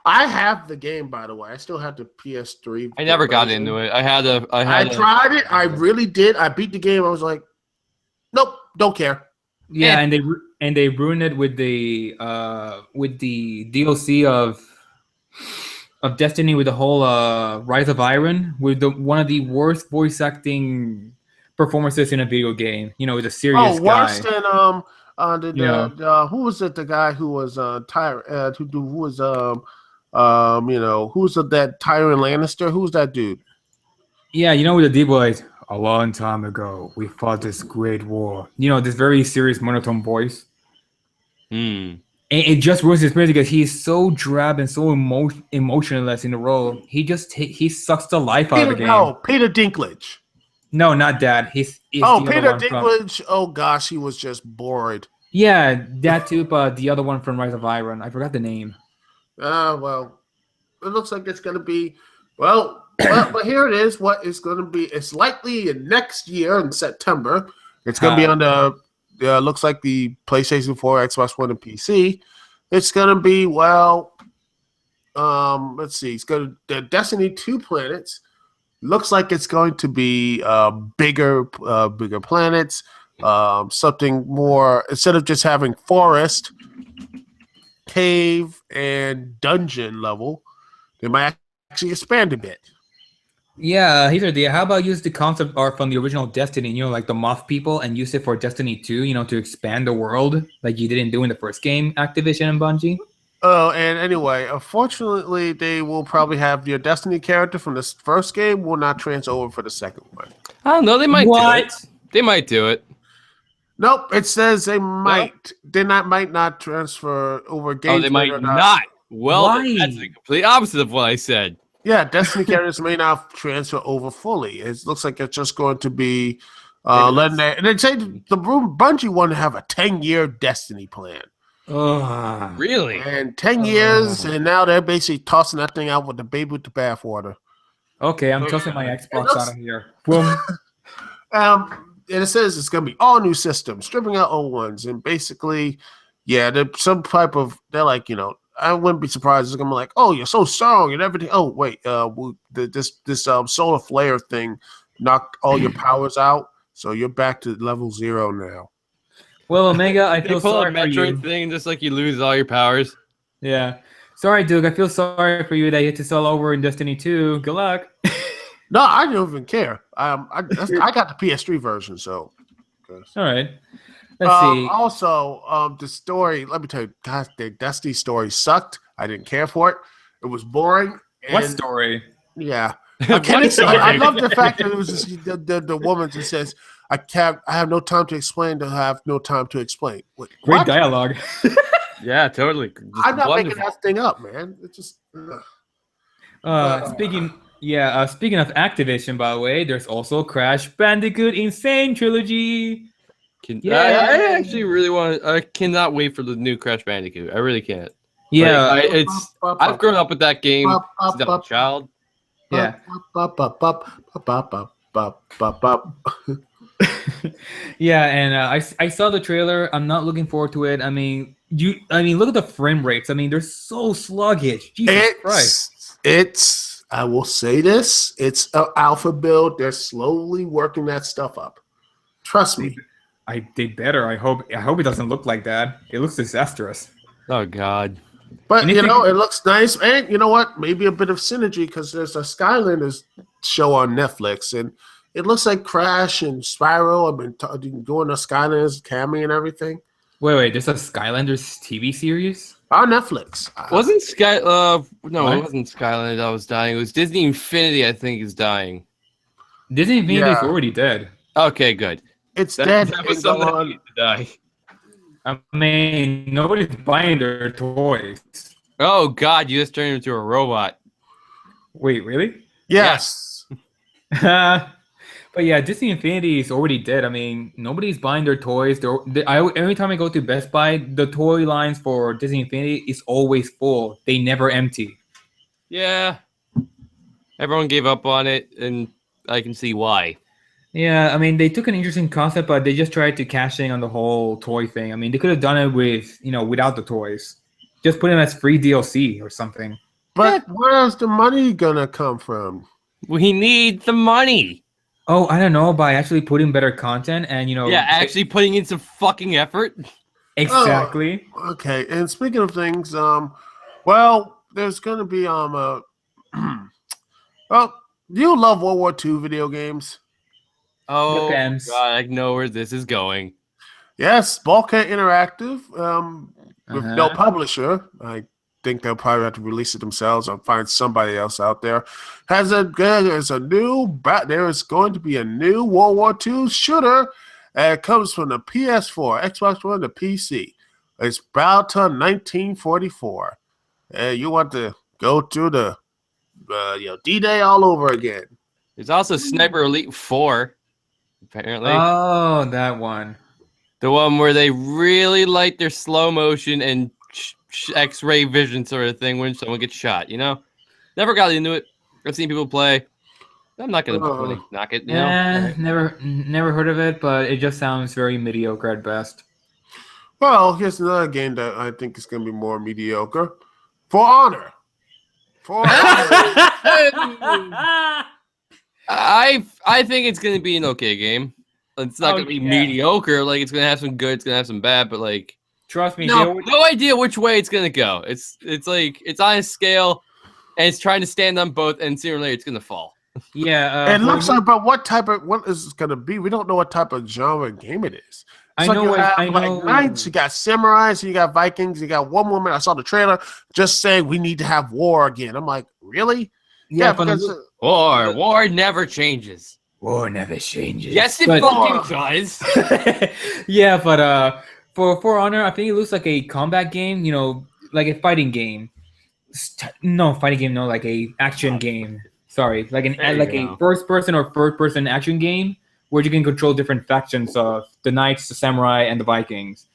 I have the game, by the way. I still have the PS3.
I never got
version.
into it.
I tried it. I really did. I beat the game. I was like, nope, don't care.
Yeah, and they ruined it with the DLC of Destiny with the whole Rise of Iron with one of the worst voice acting performances in a video game. You know, with a serious guy.
Worse than who was it? The guy who was Tyrion, who was who's that Tyrion Lannister? Who's that dude?
Yeah, you know, with the deep voice. A long time ago, we fought this great war. You know, this very serious monotone voice. And it just ruins his experience because he's so drab and so emotionless in the role. He sucks the life out of the game.
No, Peter Dinklage.
No, not that. He's
Peter
the other one from-
Dinklage. Oh gosh, he was just bored.
Yeah, that too, but the other one from Rise of Iron. I forgot the name.
Well, it looks like it's going to be, but here it is. What it's going to be, it's likely next year in September. It's going to be on the, looks like the PlayStation 4, Xbox One, and PC. It's going to be, let's see. It's got the Destiny 2 planets. Looks like it's going to be bigger planets. Something more instead of just having forest, cave, and dungeon level. They might actually expand a bit.
Yeah, here's the idea. How about use the concept art from the original Destiny, like the moth people, and use it for Destiny 2, to expand the world like you didn't do in the first game, Activision and Bungie?
Oh, and anyway, unfortunately, they will probably have your Destiny character from the first game will not transfer over for the second one.
I don't know. They might do it. They might do it.
Nope, it says they might. They might not transfer over games.
Oh, they might not. Well, that's the complete opposite of what I said.
Yeah, Destiny characters may not transfer over fully. It looks like it's just going to be letting that. And they say the Bungie want to have a 10-year Destiny plan.
Really?
And 10 years, and now they're basically tossing that thing out with the baby with the bathwater.
Okay, I'm tossing my Xbox out of here. Boom.
And it says it's going to be all new systems, stripping out old ones, and basically, yeah, there's some type of. They're like, I wouldn't be surprised. It's going to be like, oh, you're so strong and everything. Oh, wait, this solar flare thing knocked all your powers out, so you're back to level 0 now.
Well, Omega, I feel sorry for you.
Thing, just like you lose all your powers.
Yeah. Sorry, Duke. I feel sorry for you that you had to start over in Destiny 2. Good luck.
No, I don't even care. I got the PS3 version, so.
All right. Let's see.
Also, the story, let me tell you, God, the Destiny story sucked. I didn't care for it. It was boring.
What story?
Yeah. I love the fact that it was just the woman that says, I have no time to explain to have no time to explain.
Great dialogue.
Yeah, totally. Just
I'm not making that thing up, man. It's just.
Speaking of Activision, by the way, there's also Crash Bandicoot Insane Trilogy.
I actually really want. I cannot wait for the new Crash Bandicoot. I really can't.
Yeah,
I've grown up with that game since I was a child.
Yeah. Yeah, and I saw the trailer. I'm not looking forward to it. I mean, look at the frame rates. I mean, they're so sluggish. Jesus Christ.
I will say this. It's an alpha build. They're slowly working that stuff up. Trust me.
I did better. I hope it doesn't look like that. It looks disastrous.
Oh God.
But it looks nice, and you know what? Maybe a bit of synergy because there's a Skylanders show on Netflix, and it looks like Crash and Spyro have been doing the Skylanders cameo and everything.
Wait, there's a Skylanders TV series
on Netflix.
Wasn't it wasn't Skylanders that was dying. It was Disney Infinity, I think, is dying.
Disney Infinity is already dead.
Okay, good.
It's dead.
That was something that needed to die.
I mean, nobody's buying their toys.
Oh God, you just turned into a robot.
Wait, really?
Yes.
But yeah, Disney Infinity is already dead. I mean, nobody's buying their toys. Every time I go to Best Buy, the toy lines for Disney Infinity is always full. They never empty.
Yeah. Everyone gave up on it, and I can see why.
Yeah, I mean, they took an interesting concept, but they just tried to cash in on the whole toy thing. I mean, they could have done it with, without the toys. Just put them as free DLC or something.
But where's the money gonna come from?
We need the money.
Oh, I don't know, by actually putting better content and,
Yeah, actually putting in some fucking effort.
Exactly.
Okay, and speaking of things, there's gonna be well, do you love World War II video games?
Oh, depends. God, I know where this is going.
Yes, Bulkhead Interactive, with no publisher. I think they'll probably have to release it themselves or find somebody else out there. There is going to be a new World War II shooter. It comes from the PS4, Xbox One, the PC. It's Battle 1944. You want to go through the D-Day all over again.
There's also Sniper Elite 4. Apparently.
Oh, that one.
The one where they really like their slow motion and X-ray vision sort of thing when someone gets shot, Never got into it. I've seen people play. I'm not going to knock it,
Never heard of it, but it just sounds very mediocre at best.
Well, here's another game that I think is going to be more mediocre. For Honor. For
I think it's gonna be an okay game. It's not gonna be mediocre. Like it's gonna have some good, it's gonna have some bad, but like
trust me,
no idea which way it's gonna go. It's like it's on a scale, and it's trying to stand on both, and sooner or later it's gonna fall.
Yeah,
it looks like, but what is it gonna be? We don't know what type of genre game it is. It's
I know.
Like knights, you got samurais, you got Vikings, you got one woman. I saw the trailer just saying we need to have war again. I'm like, really?
Yeah,
because
war never changes.
War never changes.
Yes, it fucking does.
Yeah, but for Honor, I think it looks like a combat game. You know, like a fighting game. No, fighting game. No, like a action game. Sorry, like a first person or third person action game where you can control different factions of the knights, the samurai, and the Vikings.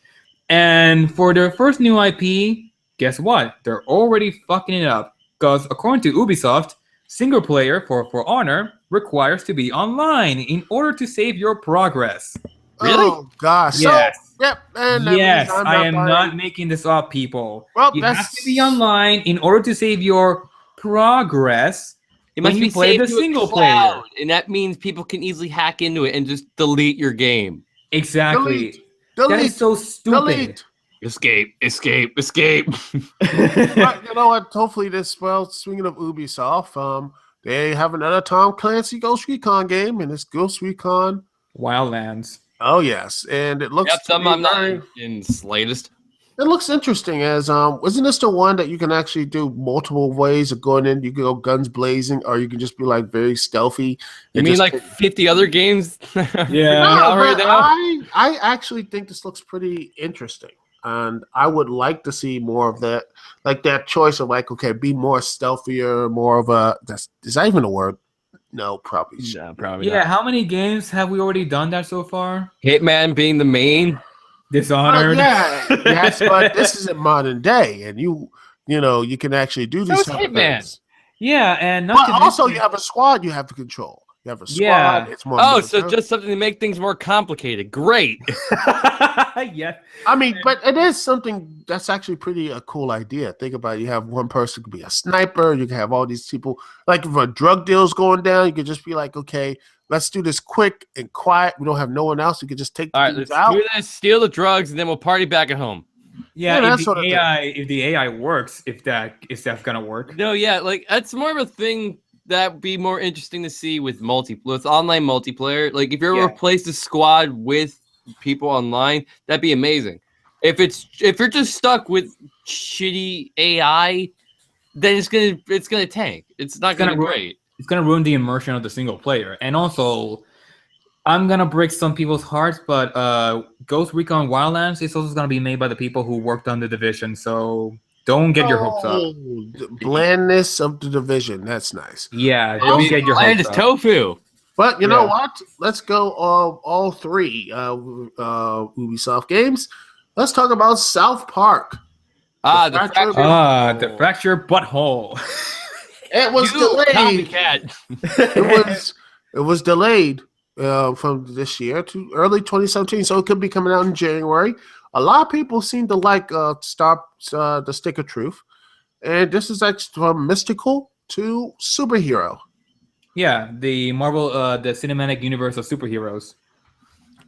And for their first new IP, guess what? They're already fucking it up. Because according to Ubisoft, single player for Honor requires to be online in order to save your progress.
Really? Oh gosh.
Yes.
So, yep.
Yes, I am not making this up, people.
Well,
you have to be online in order to save your progress.
It must be
play the single player,
and that means people can easily hack into it and just delete your game.
Exactly.
Delete.
That is so stupid.
Delete.
Escape.
But you know what? Hopefully this. Well, speaking of Ubisoft, they have another Tom Clancy Ghost Recon game, and it's Ghost Recon
Wildlands.
Oh yes, and it looks.
Yep, something I'm not in slightest.
It looks interesting. As wasn't this the one that you can actually do multiple ways of going in? You can go guns blazing, or you can just be like very stealthy.
You mean like 50 other games?
Yeah.
I actually think this looks pretty interesting, and I would like to see more of that, like that choice of like, okay, be more stealthier, more of a. Is that even a word? No, probably.
No, probably.
Yeah.
Not.
How many games have we already done that so far?
Hitman being the main.
Dishonored.
Yes, but this is in modern day, and you know you can actually do these type of things.
Yeah, and
but also you have a squad you have to control. You have a squad.
Yeah.
It's more.
So just something to make things more complicated. Great.
Yeah.
I mean, but it is something that's actually pretty a cool idea. Think about it. You have one person could be a sniper. You can have all these people. Like if a drug deal's going down, you could just be like, okay, let's do this quick and quiet. We don't have no one else. We could just take the
let's
out.
do this, steal the drugs, and then we'll party back at home.
Yeah, if the AI works, if that's gonna work.
No, yeah, like that's more of a thing that would be more interesting to see with online multiplayer. Like if you replace the squad with people online, that'd be amazing. If you're just stuck with shitty AI, then it's gonna tank. It's not gonna be great.
It's gonna ruin the immersion of the single player. And also, I'm gonna break some people's hearts, but Ghost Recon Wildlands is also gonna be made by the people who worked on The Division, so don't get your hopes up.
The blandness of The Division, that's nice.
Yeah, don't get your hopes up.
Tofu.
But you know what? Let's go all three Ubisoft games. Let's talk about South Park.
The fractured butthole.
It was delayed. It was delayed from this year to early 2017, so it could be coming out in January. A lot of people seem to like the Stick of Truth, and this is actually from mystical to superhero.
Yeah, the Marvel, the cinematic universe of superheroes.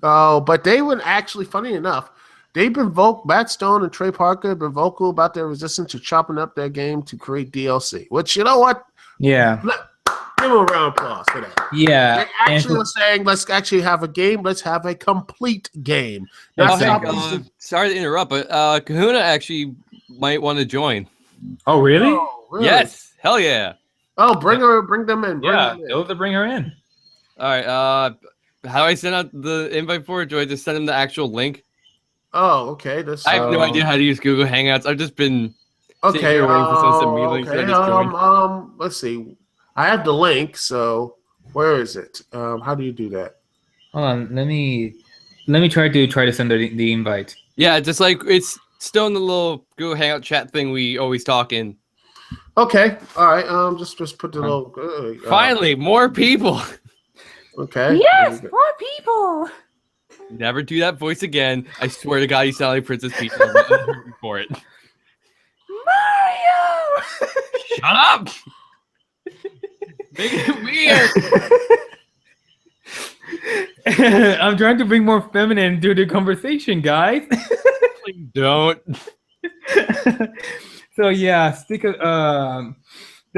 Oh, but they were actually, funny enough, Matt Stone and Trey Parker have been vocal about their resistance to chopping up their game to create DLC. Which, you know what?
Yeah.
Give them a round of applause for that.
Yeah.
They actually were saying, let's actually have a game. Let's have a complete game.
Sorry to interrupt, but Kahuna actually might want to join.
Oh, really?
Oh, really?
Yes. Hell yeah.
Oh, bring them in.
Bring her in.
All right. How do I send out the invite for it? Do I just send them the actual link?
Oh, okay.
I have no idea how to use Google Hangouts. I've just been
waiting
for someone to send me links.
Okay. Let's see. I have the link. So where is it? How do you do that?
Hold on. Let me try to send the invite.
Yeah, just like it's still in the little Google Hangout chat thing we always talk in.
Okay. All right. Just put the little.
Finally, more people.
Okay.
Yes, more people.
Never do that voice again. I swear to God, you sound like Princess Peach for it.
Mario.
Shut up! Make it weird.
I'm trying to bring more feminine to the conversation, guys.
Please don't.
So yeah, the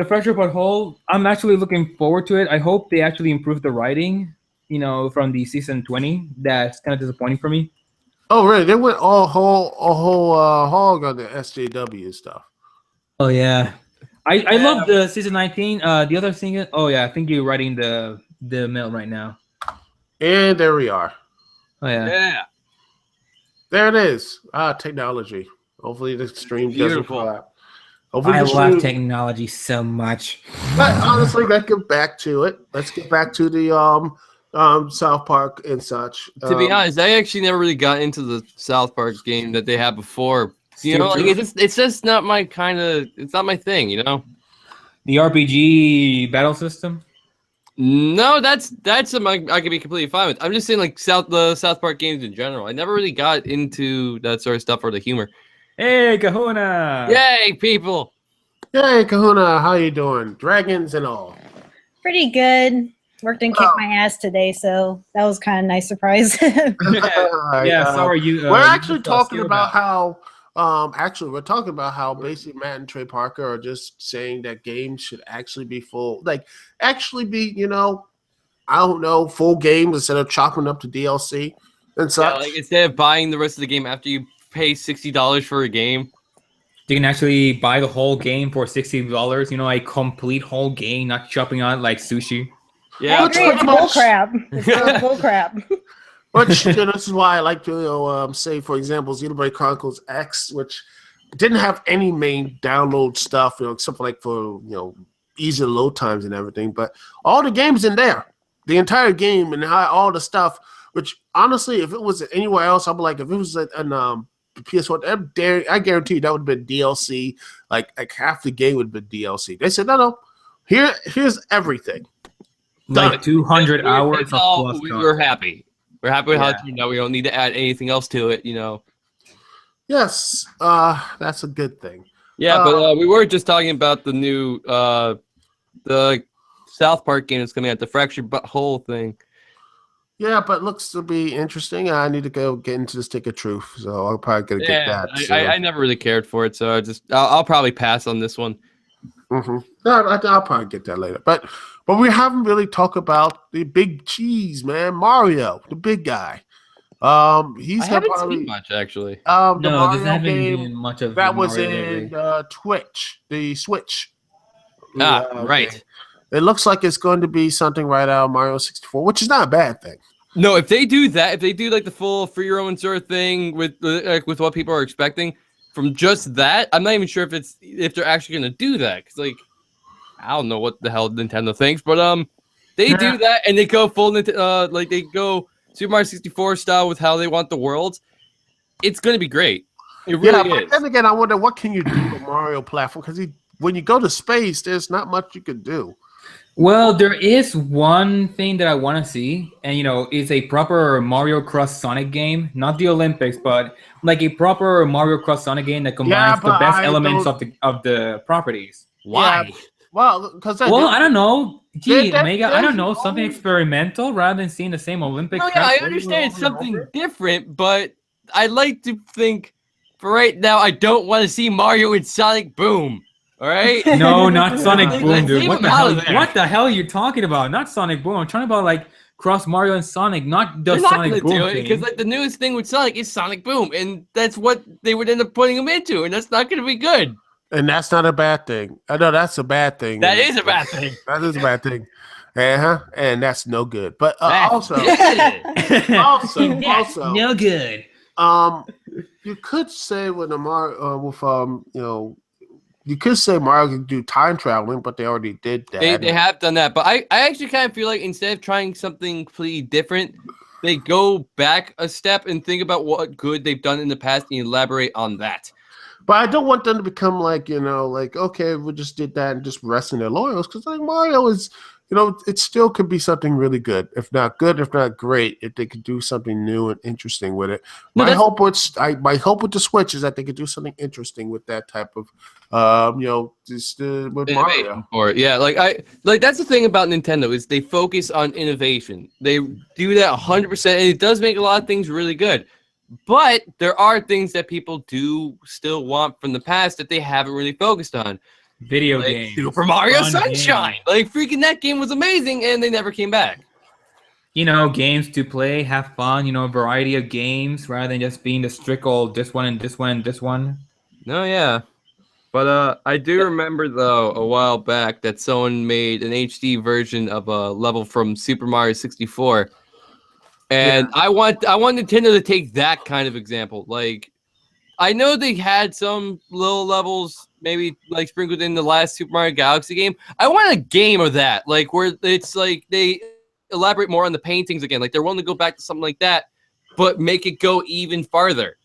Fracture But Whole. I'm actually looking forward to it. I hope they actually improve the writing. From the season 20. That's kind of disappointing for me.
Oh, really? They went all whole hog on the SJW stuff.
Oh yeah, I love the season 19. The other thing. Oh yeah, I think you're writing the mail right now.
And there we are.
Oh yeah.
Yeah.
There it is. Technology. Hopefully the stream doesn't
Beautiful.
crap. Hopefully
I
the
love
stream-
technology so much.
But honestly, let's get back to it. Let's get back to the South Park and such.
To be honest, I actually never really got into the South Park game that they had before. It's just not my kind of. It's not my thing,
The RPG battle system.
No, that's something I could be completely fine with. I'm just saying, like the South Park games in general. I never really got into that sort of stuff or the humor.
Hey, Kahuna!
Yay, people!
Hey, Kahuna, how you doing? Dragons and all.
Pretty good. Worked and kicked my ass today, so that was kind of a nice surprise.
Yeah, so are you.
We're actually talking about how. We're talking about how basically Matt and Trey Parker are just saying that games should actually be full, I don't know, full games instead of chopping up to DLC and such.
Yeah, like instead of buying the rest of the game after you pay $60 for a game,
you can actually buy the whole game for $60. A complete whole game, not chopping on like sushi.
Yeah,
I agree, it's bullcrap. It's bullcrap.
Which this is why I like to say, for example, Xenoblade Chronicles X, which didn't have any main download stuff, except for easy load times and everything. But all the games in there, the entire game and all the stuff. Which honestly, if it was anywhere else, I'd be like, if it was an PS1, I guarantee you that would have been DLC. Like half the game would have been DLC. They said, no, here's everything.
Like 200 hours of plus.
We're happy. We're happy with how it
Yeah.
turned out. We don't need to add anything else to it,
Yes, that's a good thing.
Yeah, but we were just talking about the new the South Park game that's coming out, the Fractured Butthole thing.
Yeah, but looks to be interesting. I need to go get into the Stick of Truth, so I'll probably gonna get that.
I never really cared for it, so I'll probably pass on this one.
Mm-hmm. No, I'll probably get that later. But we haven't really talked about the big cheese, man. Mario, the big guy.
I haven't seen much actually.
The
No,
Mario
this hasn't
game
been much of
that was
Mario
in
lately.
Twitch, the Switch.
Right.
Game. It looks like it's going to be something right out of Mario 64, which is not a bad thing.
No, if they do that, if they do like the full free your own sort of thing with what people are expecting from just that, I'm not even sure if they're actually going to do that, because I don't know what the hell Nintendo thinks, but they do that and they go full they go Super Mario 64 style with how they want the worlds. It's going to be great. It really
but
is.
then again, I wonder what can you do with Mario platform, because when you go to space, there's not much you can do.
Well, there is one thing that I want to see, and it's a proper Mario Cross Sonic game, not the Olympics, but like a proper Mario Cross Sonic game that combines the best elements of the properties.
Why?
Yeah, well, because
I don't know. Gee, Omega, I don't know,
there's
something
always-
experimental rather than seeing the same Olympic.
No, yeah,
crap
I
over
understand
and
it's
over and
something
over.
different, but I like to think for right now, I don't want to see Mario and Sonic Boom. All right?
No, not Sonic Boom,
Let's
dude.
leave
What
him
the
out
hell?
of there.
What the hell are you talking about? Not Sonic Boom. I'm talking about like cross Mario and Sonic, not the
They're not
Sonic
gonna
Boom
do it
thing.
because the newest thing with Sonic is Sonic Boom, and that's what they would end up putting him into, and that's not gonna be good.
And that's not a bad thing. I know that's a bad thing.
That is a bad thing.
That is a bad thing. And that's no good. But
That's
also,
good.
also,
no good.
you could say with you could say Mario could do time traveling, but they already did that.
They have done that, but I actually kind of feel like instead of trying something completely different, they go back a step and think about what good they've done in the past and elaborate on that.
But I don't want them to become like, okay, we just did that and just resting their laurels, because like Mario is it still could be something really good, if not great, if they could do something new and interesting with it.
No,
My hope with the Switch is that they could do something interesting with that type of, with Mario.
Or yeah, that's the thing about Nintendo is they focus on innovation. They do that 100%, and it does make a lot of things really good. But there are things that people do still want from the past that they haven't really focused on.
Video games.
Super Mario
Fun
Sunshine.
games.
Like, freaking that game was amazing, and they never came back.
Games to play, have fun, a variety of games rather than just being the strict old this one and this one and this one.
No, yeah. But I do remember, though, a while back that someone made an HD version of a level from Super Mario 64. And I want Nintendo to take that kind of example. Like, I know they had some little levels, maybe like sprinkled in the last Super Mario Galaxy game. I want a game of that, like where it's like they elaborate more on the paintings again. Like they're willing to go back to something like that, but make it go even farther.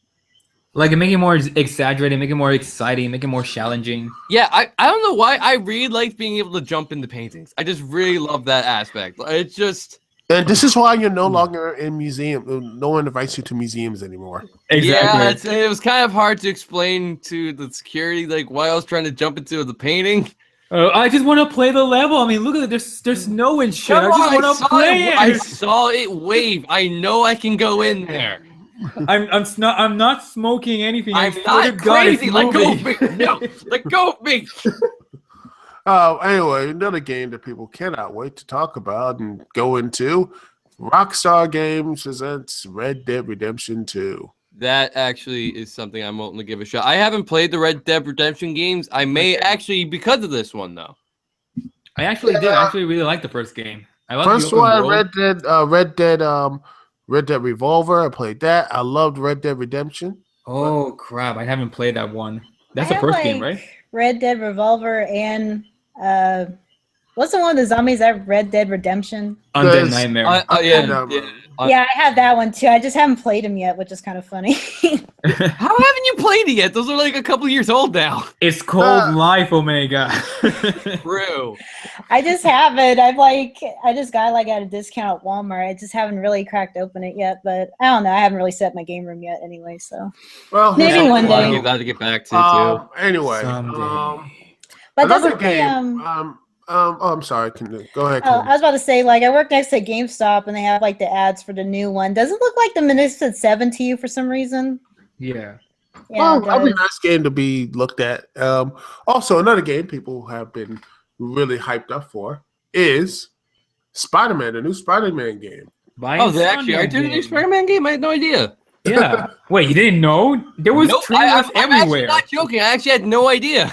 Like make it more exaggerated, make it more exciting, make it more challenging.
Yeah, I don't know why I really like being able to jump into paintings. I just really love that aspect. It's just.
And this is why you're no longer in museum. No one invites you to museums anymore.
Exactly.
Yeah, it was kind of hard to explain to the security, like why I was trying to jump into the painting.
I just want to play the level. I mean, look at it. There's snow and shit. I just want to play it.
I saw it wave. I know I can go in there.
I'm not smoking anything.
I'm not crazy. Let go of me. No, let go of me.
Anyway, another game that people cannot wait to talk about and go into. Rockstar Games presents Red Dead Redemption 2.
That actually is something I'm willing to give a shot. I haven't played the Red Dead Redemption games. I may actually because of this one though.
I actually did. I actually really liked the first game. I loved
first one, Red Dead Revolver. I played that. I loved Red Dead Redemption.
Oh crap! I haven't played that one. That's the first game, right?
Red Dead Revolver and what's the one of the zombies that Red Dead Redemption?
Undead Nightmare.
Yeah, I have that one too. I just haven't played them yet, which is kind of funny.
How haven't you played it yet? Those are like a couple years old now.
It's called Life, Omega.
True.
I just haven't. I just got like at a discount at Walmart. I just haven't really cracked open it yet, but I don't know. I haven't really set my game room yet anyway, so maybe one day.
You got to get back to too.
Anyway,
but
another game. I'm sorry. Go ahead.
I was about to say, I work next to GameStop, and they have the ads for the new one. Does it look like the minutes said 7 to you for some reason?
Yeah.
That'd be a nice game to be looked at. Also, another game people have been really hyped up for is Spider-Man, the new Spider-Man game.
They actually are doing a new Spider-Man game? I had no idea.
Yeah. Wait, you didn't know? There was trailers everywhere. I'm
actually not joking. I actually had no idea.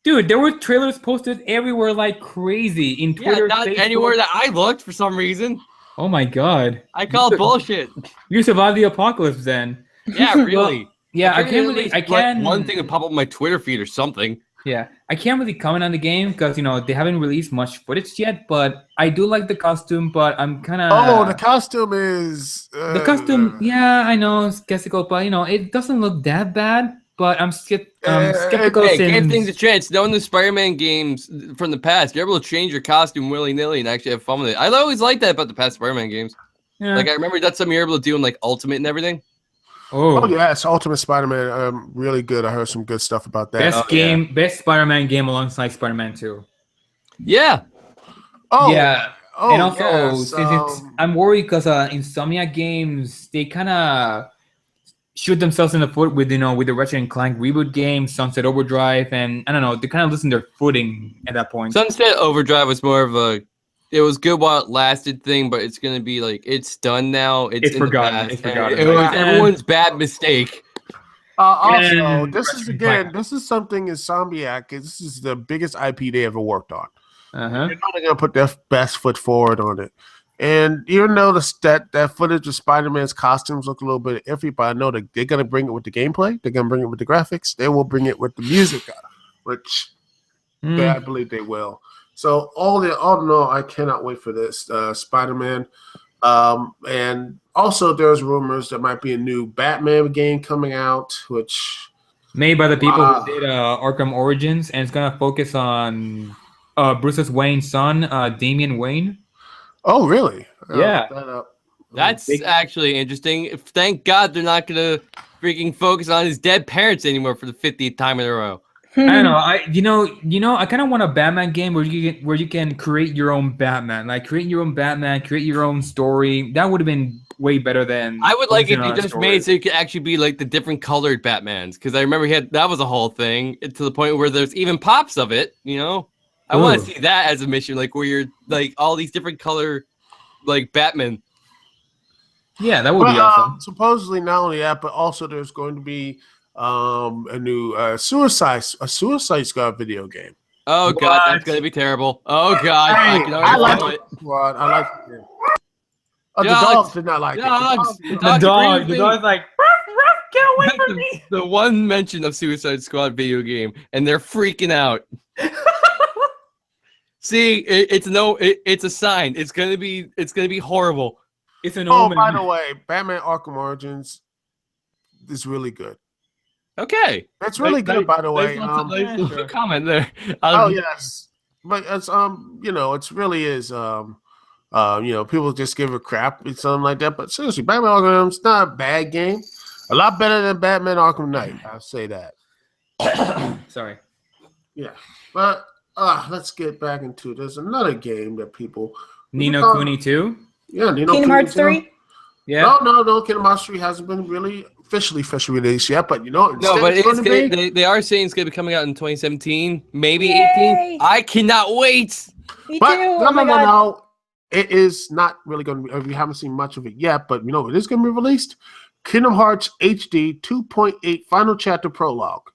Dude, there were trailers posted everywhere like crazy in Twitter.
Yeah, not Facebook. Anywhere that I looked for some reason.
Oh my god.
I call it bullshit.
You survived the apocalypse then.
Yeah, really.
Well, yeah, I can't
one thing to pop up on my Twitter feed or something.
Yeah, I can't really comment on the game because they haven't released much footage yet. But I do like the costume. But I'm kind of
the costume is
the costume. Yeah, I know it's skeptical, but it doesn't look that bad. But I'm skeptical.
Give things a chance. Knowing the Spider-Man games from the past, you're able to change your costume willy-nilly and actually have fun with it. I always liked that about the past Spider-Man games. Yeah. I remember that's something you're able to do in Ultimate and everything.
Oh yes, Ultimate Spider-Man, really good. I heard some good stuff about that.
Best Spider-Man game alongside Spider-Man 2.
Yeah.
Oh yeah. Oh, and also, I'm worried because Insomniac Games, they kind of shoot themselves in the foot with with the Ratchet and Clank reboot game, Sunset Overdrive, and I don't know, they kind of loosen their footing at that point.
Sunset Overdrive was more of it was good while it lasted thing, but it's gonna be it's done now. It's
forgotten. It's forgotten.
It was everyone's bad mistake.
Also, this is something Insomniac. This is the biggest IP they ever worked on. They're not gonna put their best foot forward on it. And even though that footage of Spider-Man's costumes look a little bit iffy, but I know that they're going to bring it with the gameplay. They're going to bring it with the graphics. They will bring it with the music, which I believe they will. So all in all, I cannot wait for this Spider-Man. And also there's rumors there might be a new Batman game coming out, which...
made by the people who did Arkham Origins, and it's going to focus on... Bruce Wayne's son, Damian Wayne.
Oh, really?
Yeah.
Look that up.
That's actually interesting. Thank God they're not gonna freaking focus on his dead parents anymore for the 50th time in a row.
I don't know. I kind of want a Batman game where you can create your own Batman, like create your own Batman, create your own story. That would have been way better than.
I would like if you just
story.
made so you could actually be like the different colored Batmans, because I remember that was a whole thing to the point where there's even pops of it. You know, I want to see that as a mission, like where you're like all these different color, like Batman.
Yeah, that would be awesome.
Supposedly, not only that, but also there's going to be a new Suicide Squad video game.
Oh God, that's gonna be terrible. Oh God,
Hey, I like it. I like it. The dogs did not like it.
The dog's like, ruff, ruff, get away from me.
The one mention of Suicide Squad video game, and they're freaking out. See, it's a sign. It's gonna be horrible.
It's an
Oh,
omen.
by the way, Batman Arkham Origins is really good.
Okay,
That's really good, by the way.
Nice comment there.
Oh yes, but it's it really is people just give it crap and something like that. But seriously, Batman Arkham's not a bad game. A lot better than Batman Arkham Knight. I'll say that.
Sorry.
Yeah, but let's get back into. There's another game that people.
Nino Kuni 2.
Yeah, Nino
Kingdom Hearts 3.
Yeah.
No. Kingdom Hearts 3 hasn't been really officially released yet, but
no, but they are saying it's going to be coming out in 2017, maybe 18. I cannot wait.
Me
But
too.
no. It is not really going to be. We haven't seen much of it yet, but it is going to be released. Kingdom Hearts HD 2.8 Final Chapter Prologue.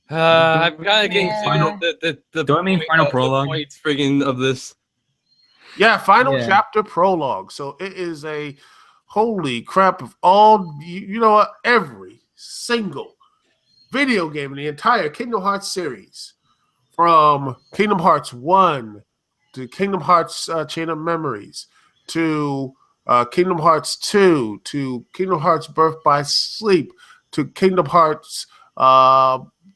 I'm kind of getting the
Do I mean Final Prologue?
Points friggin' of this.
Yeah, Final Chapter Prologue. So it is a holy crap of all every single video game in the entire Kingdom Hearts series, from Kingdom Hearts 1 to Kingdom Hearts Chain of Memories to Kingdom Hearts 2 to Kingdom Hearts Birth by Sleep to Kingdom Hearts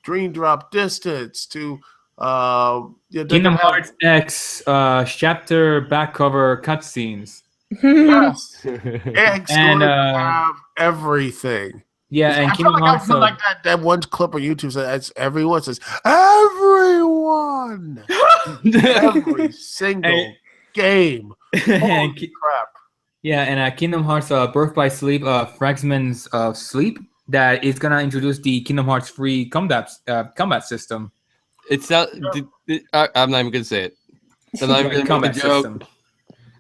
Dream Drop Distance to
Kingdom Hearts X chapter back cover cutscenes.
Yes. It's going to have everything.
Yeah, and
I feel like that one clip on YouTube says everyone says everyone. Every single game. Holy crap.
Yeah, and Kingdom Hearts Birth by Sleep, Fragments of Sleep, that is gonna introduce the Kingdom Hearts free combat system.
It's not. I'm not even gonna say it. I'm not even gonna make a joke.
System.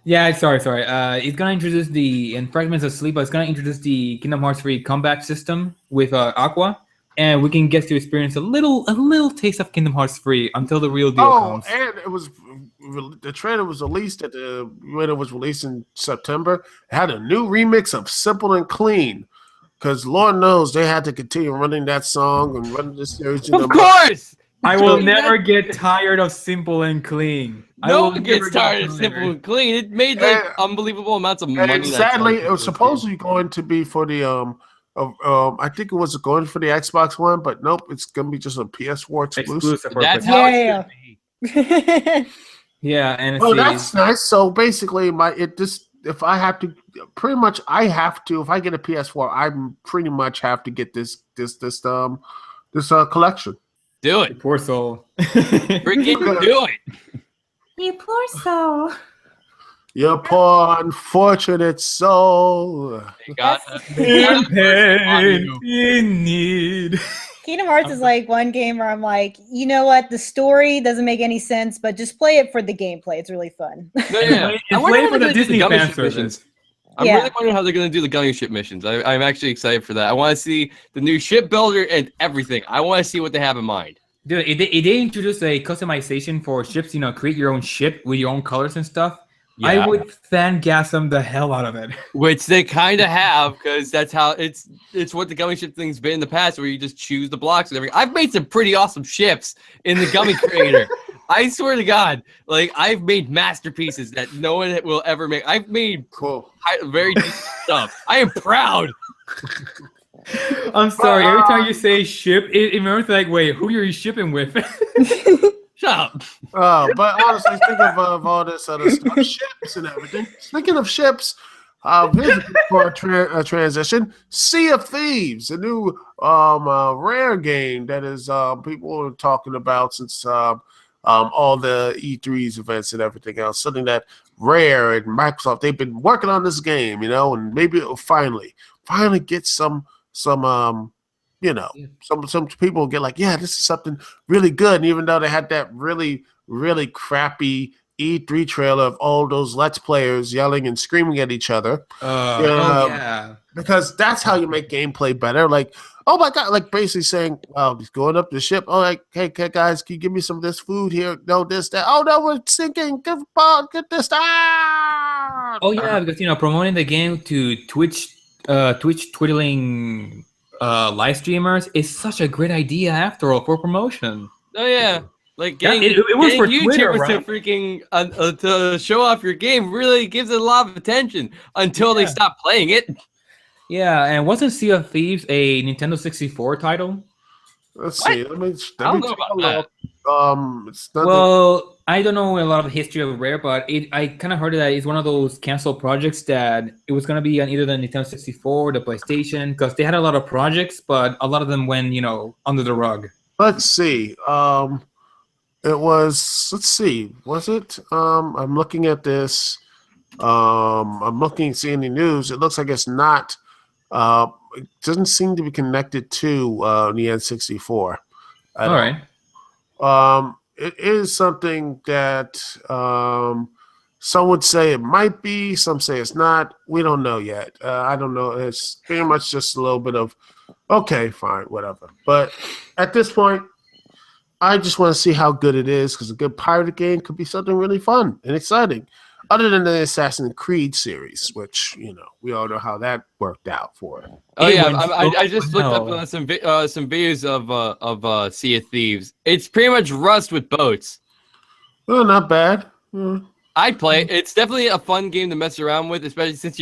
Yeah, sorry. It's gonna introduce in Fragments of Sleep. It's gonna introduce the Kingdom Hearts free combat system with Aqua, and we can get to experience a little taste of Kingdom Hearts free until the real deal comes.
And the trailer was released when it was released in September. It had a new remix of Simple and Clean, because Lord knows they had to continue running that song and running this series.
Of course.
I will never get tired of Simple and Clean.
No one gets tired of Simple and Clean. It made unbelievable amounts of money.
And sadly, it was supposedly going to be for the I think it was going for the Xbox One, but nope, it's gonna be just a PS4 exclusive.
That's how it should be.
Yeah, and
that's nice. So basically, if I have to, pretty much, if I get a PS4, I pretty much have to get this collection.
Do it.
You poor soul.
Freaking do it.
You poor soul.
Your poor unfortunate soul.
In pain, in need.
Kingdom Hearts is like one game where I'm like, you know what? The story doesn't make any sense, but just play it for the gameplay. It's really fun.
Yeah.
I wonder for the Disney fan missions.
I'm really wondering how they're going to do the gummy ship missions. I'm actually excited for that. I want to see the new ship builder and everything. I want to see what they have in mind.
Dude, if they introduce a customization for ships, create your own ship with your own colors and stuff, yeah. I would fangasm the hell out of it.
Which they kind of have, because that's how it's what the gummy ship thing's been in the past, where you just choose the blocks and everything. I've made some pretty awesome ships in the gummy creator. I swear to God, I've made masterpieces that no one will ever make. I've made very deep stuff. I am proud.
I'm sorry. Every time you say ship, it remembers wait, who are you shipping with?
Shut up.
But honestly, think of all this other stuff, ships and everything. Speaking of ships, here's a transition. Sea of Thieves, a new rare game that is people are talking about since all the E3's events and everything else. Something that Rare and Microsoft, they've been working on this game, and maybe it'll finally get some some people get like, yeah, this is something really good. And even though they had that really, really crappy E3 trailer of all those Let's Players yelling and screaming at each other.
Yeah.
Because that's how you make gameplay better. Like, oh my God, like basically saying, well, he's going up the ship. Oh, like, hey guys, can you give me some of this food here? No, this, that. Oh, no, we're sinking. Get this. Ah!
Oh, yeah, because, promoting the game to Twitch twiddling live streamers is such a great idea after all for promotion.
Oh yeah, like
Yeah,
getting,
it was for Twitter,
YouTubers
right?
to freaking to show off your game really gives it a lot of attention until they stop playing it.
Yeah, and wasn't Sea of Thieves a Nintendo 64 title?
Let's see. Let me
I don't know about that.
It's nothing.
Well, I don't know a lot of the history of Rare, but I kind of heard that it's one of those canceled projects that it was going to be on either the Nintendo 64 or the PlayStation, because they had a lot of projects, but a lot of them went, under the rug.
Let's see. It was. Let's see. Was it? I'm looking at this. I'm looking, seeing the news. It looks like it's not. It doesn't seem to be connected to the N64.
All right.
It is something that some would say it might be, some say it's not. We don't know yet. I don't know. It's pretty much just a little bit of, okay, fine, whatever. But at this point, I just want to see how good it is, because a good pirate game could be something really fun and exciting. Other than the Assassin's Creed series, which, we all know how that worked out for it.
Oh yeah, I just looked up some videos of Sea of Thieves. It's pretty much Rust with boats.
Well, not bad.
I'd play it. It's definitely a fun game to mess around with, especially since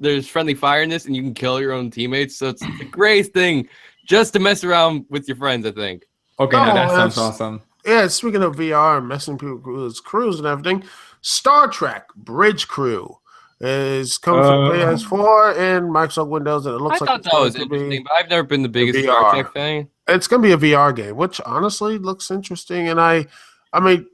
there's friendly fire in this and you can kill your own teammates. So it's the greatest thing just to mess around with your friends, I think.
Okay, now that sounds awesome.
Yeah, speaking of VR and messing people with crews and everything, Star Trek Bridge Crew is coming from PS4 and Microsoft Windows, and it looks like
I thought that was interesting, but I've never been the biggest Star Trek fan.
It's going to be a VR game, which honestly looks interesting. And I mean,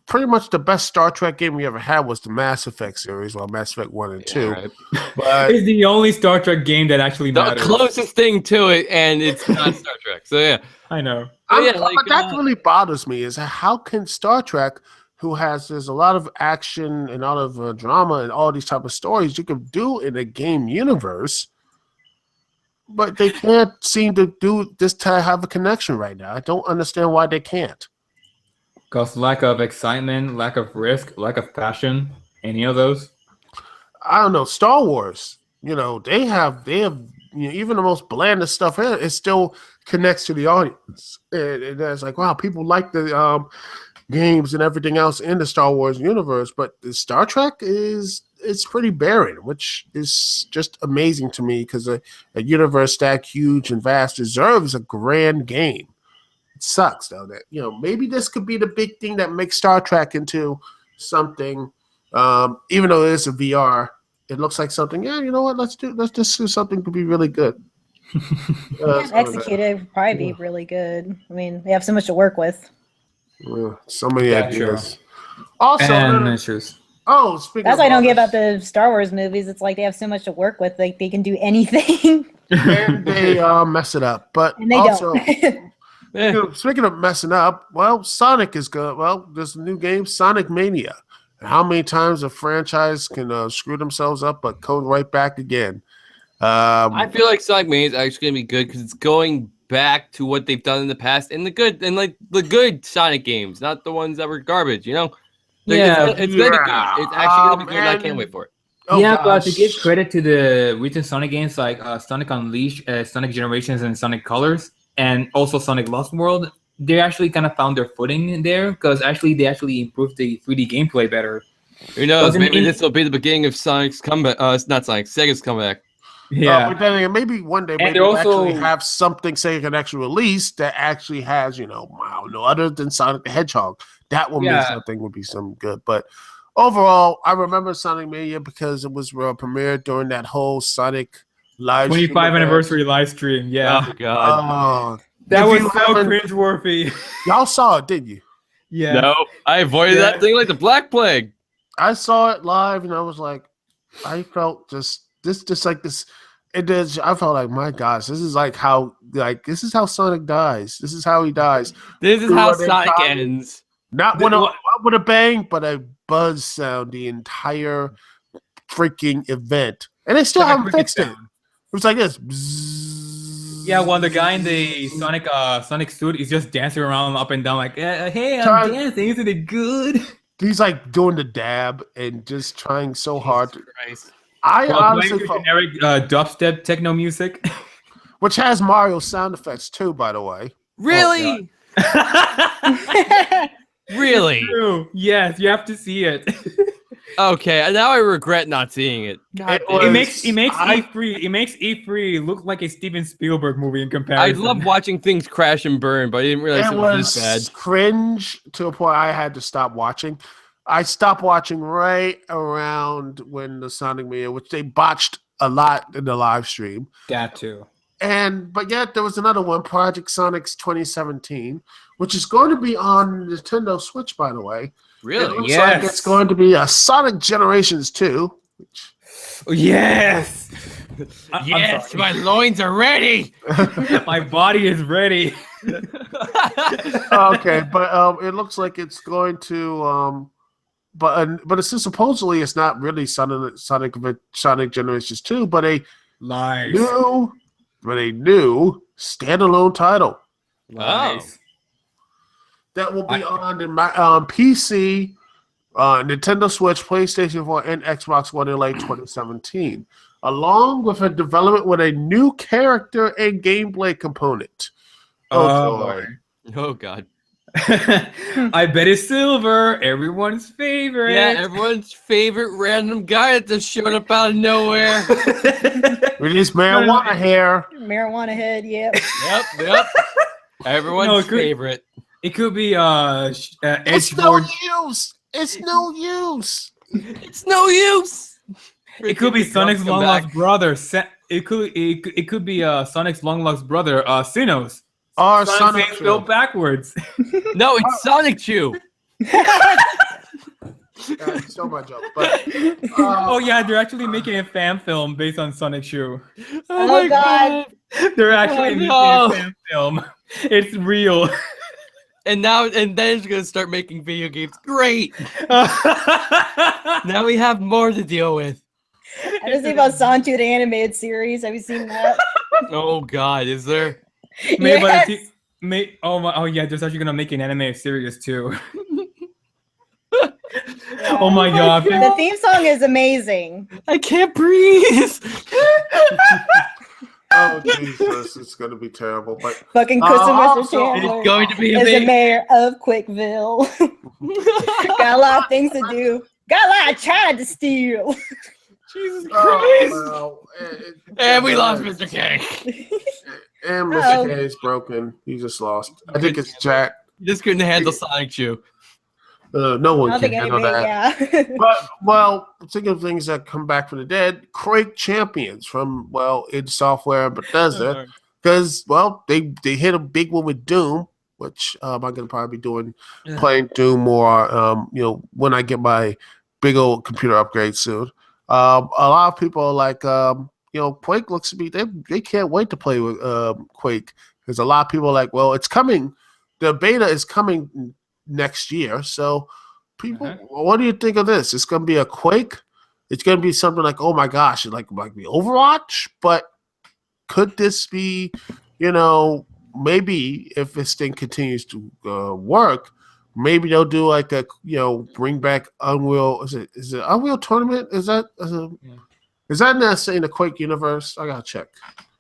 pretty much the best Star Trek game we ever had was the Mass Effect series, well, Mass Effect 1 and 2.
Right.
But
it's the only Star Trek game that actually matters.
The closest thing to it, and it's not Star Trek. So yeah,
I know.
But that really bothers me, is how can Star Trek, there's a lot of action and a lot of drama and all these type of stories you can do in a game universe, but they can't seem to do this to have a connection right now. I don't understand why they can't.
Because lack of excitement, lack of risk, lack of passion, any of those?
I don't know. Star Wars, they have even the most blandest stuff, it still connects to the audience. And it's like, wow, people like the games and everything else in the Star Wars universe, but the Star Trek it's pretty barren, which is just amazing to me, because a universe that huge and vast deserves a grand game. It sucks though that maybe this could be the big thing that makes Star Trek into something. Even though it is a VR, it looks like something. Yeah, you know what? Let's just do something to be really good.
Executed would probably be really good. I mean, they have so much to work with.
So many ideas.
Sure.
Also,
speaking
that's why I don't get about the Star Wars movies. It's like they have so much to work with, like they can do anything.
And they mess it up, but
and they
also,
don't.
Speaking of messing up, well, Sonic is good. Well, there's a new game, Sonic Mania. And how many times a franchise can screw themselves up but come right back again?
I feel like Sonic Mania is actually gonna be good because it's going back to what they've done in the past, and the good Sonic games, not the ones that were garbage. It's gonna be good. It's actually gonna be good. And I can't wait for it.
But to give credit to the recent Sonic games like Sonic Unleashed, Sonic Generations, and Sonic Colors, and also Sonic Lost World, they actually kind of found their footing in there, because they actually improved the 3D gameplay better.
Who knows? Maybe this will be the beginning of Sonic's comeback. Not Sonic, Sega's comeback.
Yeah.
But then again, maybe one day,
And
maybe
they're
we'll actually
also-
have something say an actual release that actually has, I don't know, other than Sonic the Hedgehog. That would mean something would be some good. But overall, I remember Sonic Mania because it was premiered during that whole Sonic live
25 anniversary live stream. Yeah.
Oh god.
That
if
was
you
so
haven't-
cringeworthy.
Y'all saw it, didn't you?
Yeah.
No, I avoided that thing like the Black Plague.
I saw it live, and I was like, I felt just like this. It is. I felt like, my gosh, this is like how Sonic dies. This is how he dies.
This is how
Through an
Sonic
entire-
ends.
Not with a bang, but a buzz sound the entire freaking event, and they still
Like a
haven't
cricket
fixed it. It
sound.
was like this. Bzzz.
Yeah, while the guy in the Sonic suit is just dancing around up and down like, hey, I'm
Try-
dancing, isn't it good?
He's like doing the dab and just trying so hard.
Christ.
I
While
honestly
playing
felt,
generic dubstep techno music.
which has Mario sound effects too, by the way.
Really? Really?
True. Yes, you have to see it.
Okay, now I regret not seeing it. God
It
damn.
It
was-
makes
I-
E3 look like a Steven Spielberg movie in comparison.
I love watching things crash and burn, but I didn't realize
It
it was
was
this bad.
cringe to a point I had to stop watching. I stopped watching right around when the Sonic Mania, which they botched a lot in the live stream.
that too.
But yet there was another one, Project Sonic's 2017, which is going to be on Nintendo Switch, by the way. It
Really?
looks like
Yes.
it's going to be a Sonic Generations 2. Which,
Oh, yes. I'm
Yes,
sorry.
my loins are ready.
My body is ready.
okay, but it looks like it's going to but it's supposedly it's not really Sonic Generations 2, but a
Lies.
new standalone title
Lies.
that will be on the PC, Nintendo Switch, PlayStation 4, and Xbox One in late 2017, along with a development with a new character and gameplay component.
Oh,
boy.
Oh god.
I bet it's Silver, everyone's favorite.
Yeah, everyone's favorite random guy that just showed up out of nowhere.
Release marijuana hair.
Marijuana head, yep.
Yep. Everyone's
No, it could-
favorite.
It could be
It's no
Edgelord.
use. It's no use.
It's no use.
It could be Sonic's
Come
long
back.
lost brother. It could be Sonic's long lost brother, Sinos.
Or
Sonic
Sonic
saying spelled backwards.
No, it's Sonic Chew.
so much joke. But
Oh yeah, they're actually making a fan film based on Sonic Shoe.
Oh my God.
They're actually
Oh,
making
no.
a fan film. It's real.
And then it's gonna start making video games. Great. Now we have more to deal with.
I just think about Sonic 2, the animated series. Have you seen that?
Oh god, is there?
Made by
Yes.
the oh yeah, they're actually gonna make an animated series too. Oh my god.
The theme song is amazing.
I can't breathe.
oh Jesus, it's gonna be terrible. But
Fucking Kristen Wester
also-
Chandler
It's going to be
is the
amazing.
mayor of Quickville. Got a lot of things to do. Got a lot of China to steal.
Jesus Christ.
well,
And we lost Mr. K.
And
Oh.
Mr. K is broken. He just lost. I think it's Jack.
Just couldn't handle Sonic Chew.
No
I
one
don't
can
think
handle
anybody,
that.
yeah.
But think of things that come back from the dead. Quake Champions from id Software and Bethesda, because they hit a big one with Doom, which I'm gonna probably be doing playing Doom more. When I get my big old computer upgrade soon. A lot of people are like Quake looks to be they can't wait to play with Quake, because a lot of people are like, well, it's coming. The beta is coming next year, so people, what do you think of this? It's going to be a Quake. It's going to be something like, oh my gosh, like be Overwatch. But could this be, maybe if this thing continues to work, maybe they'll do like a bring back Unreal. Is it Unreal Tournament? Is that in the Quake universe? I gotta check.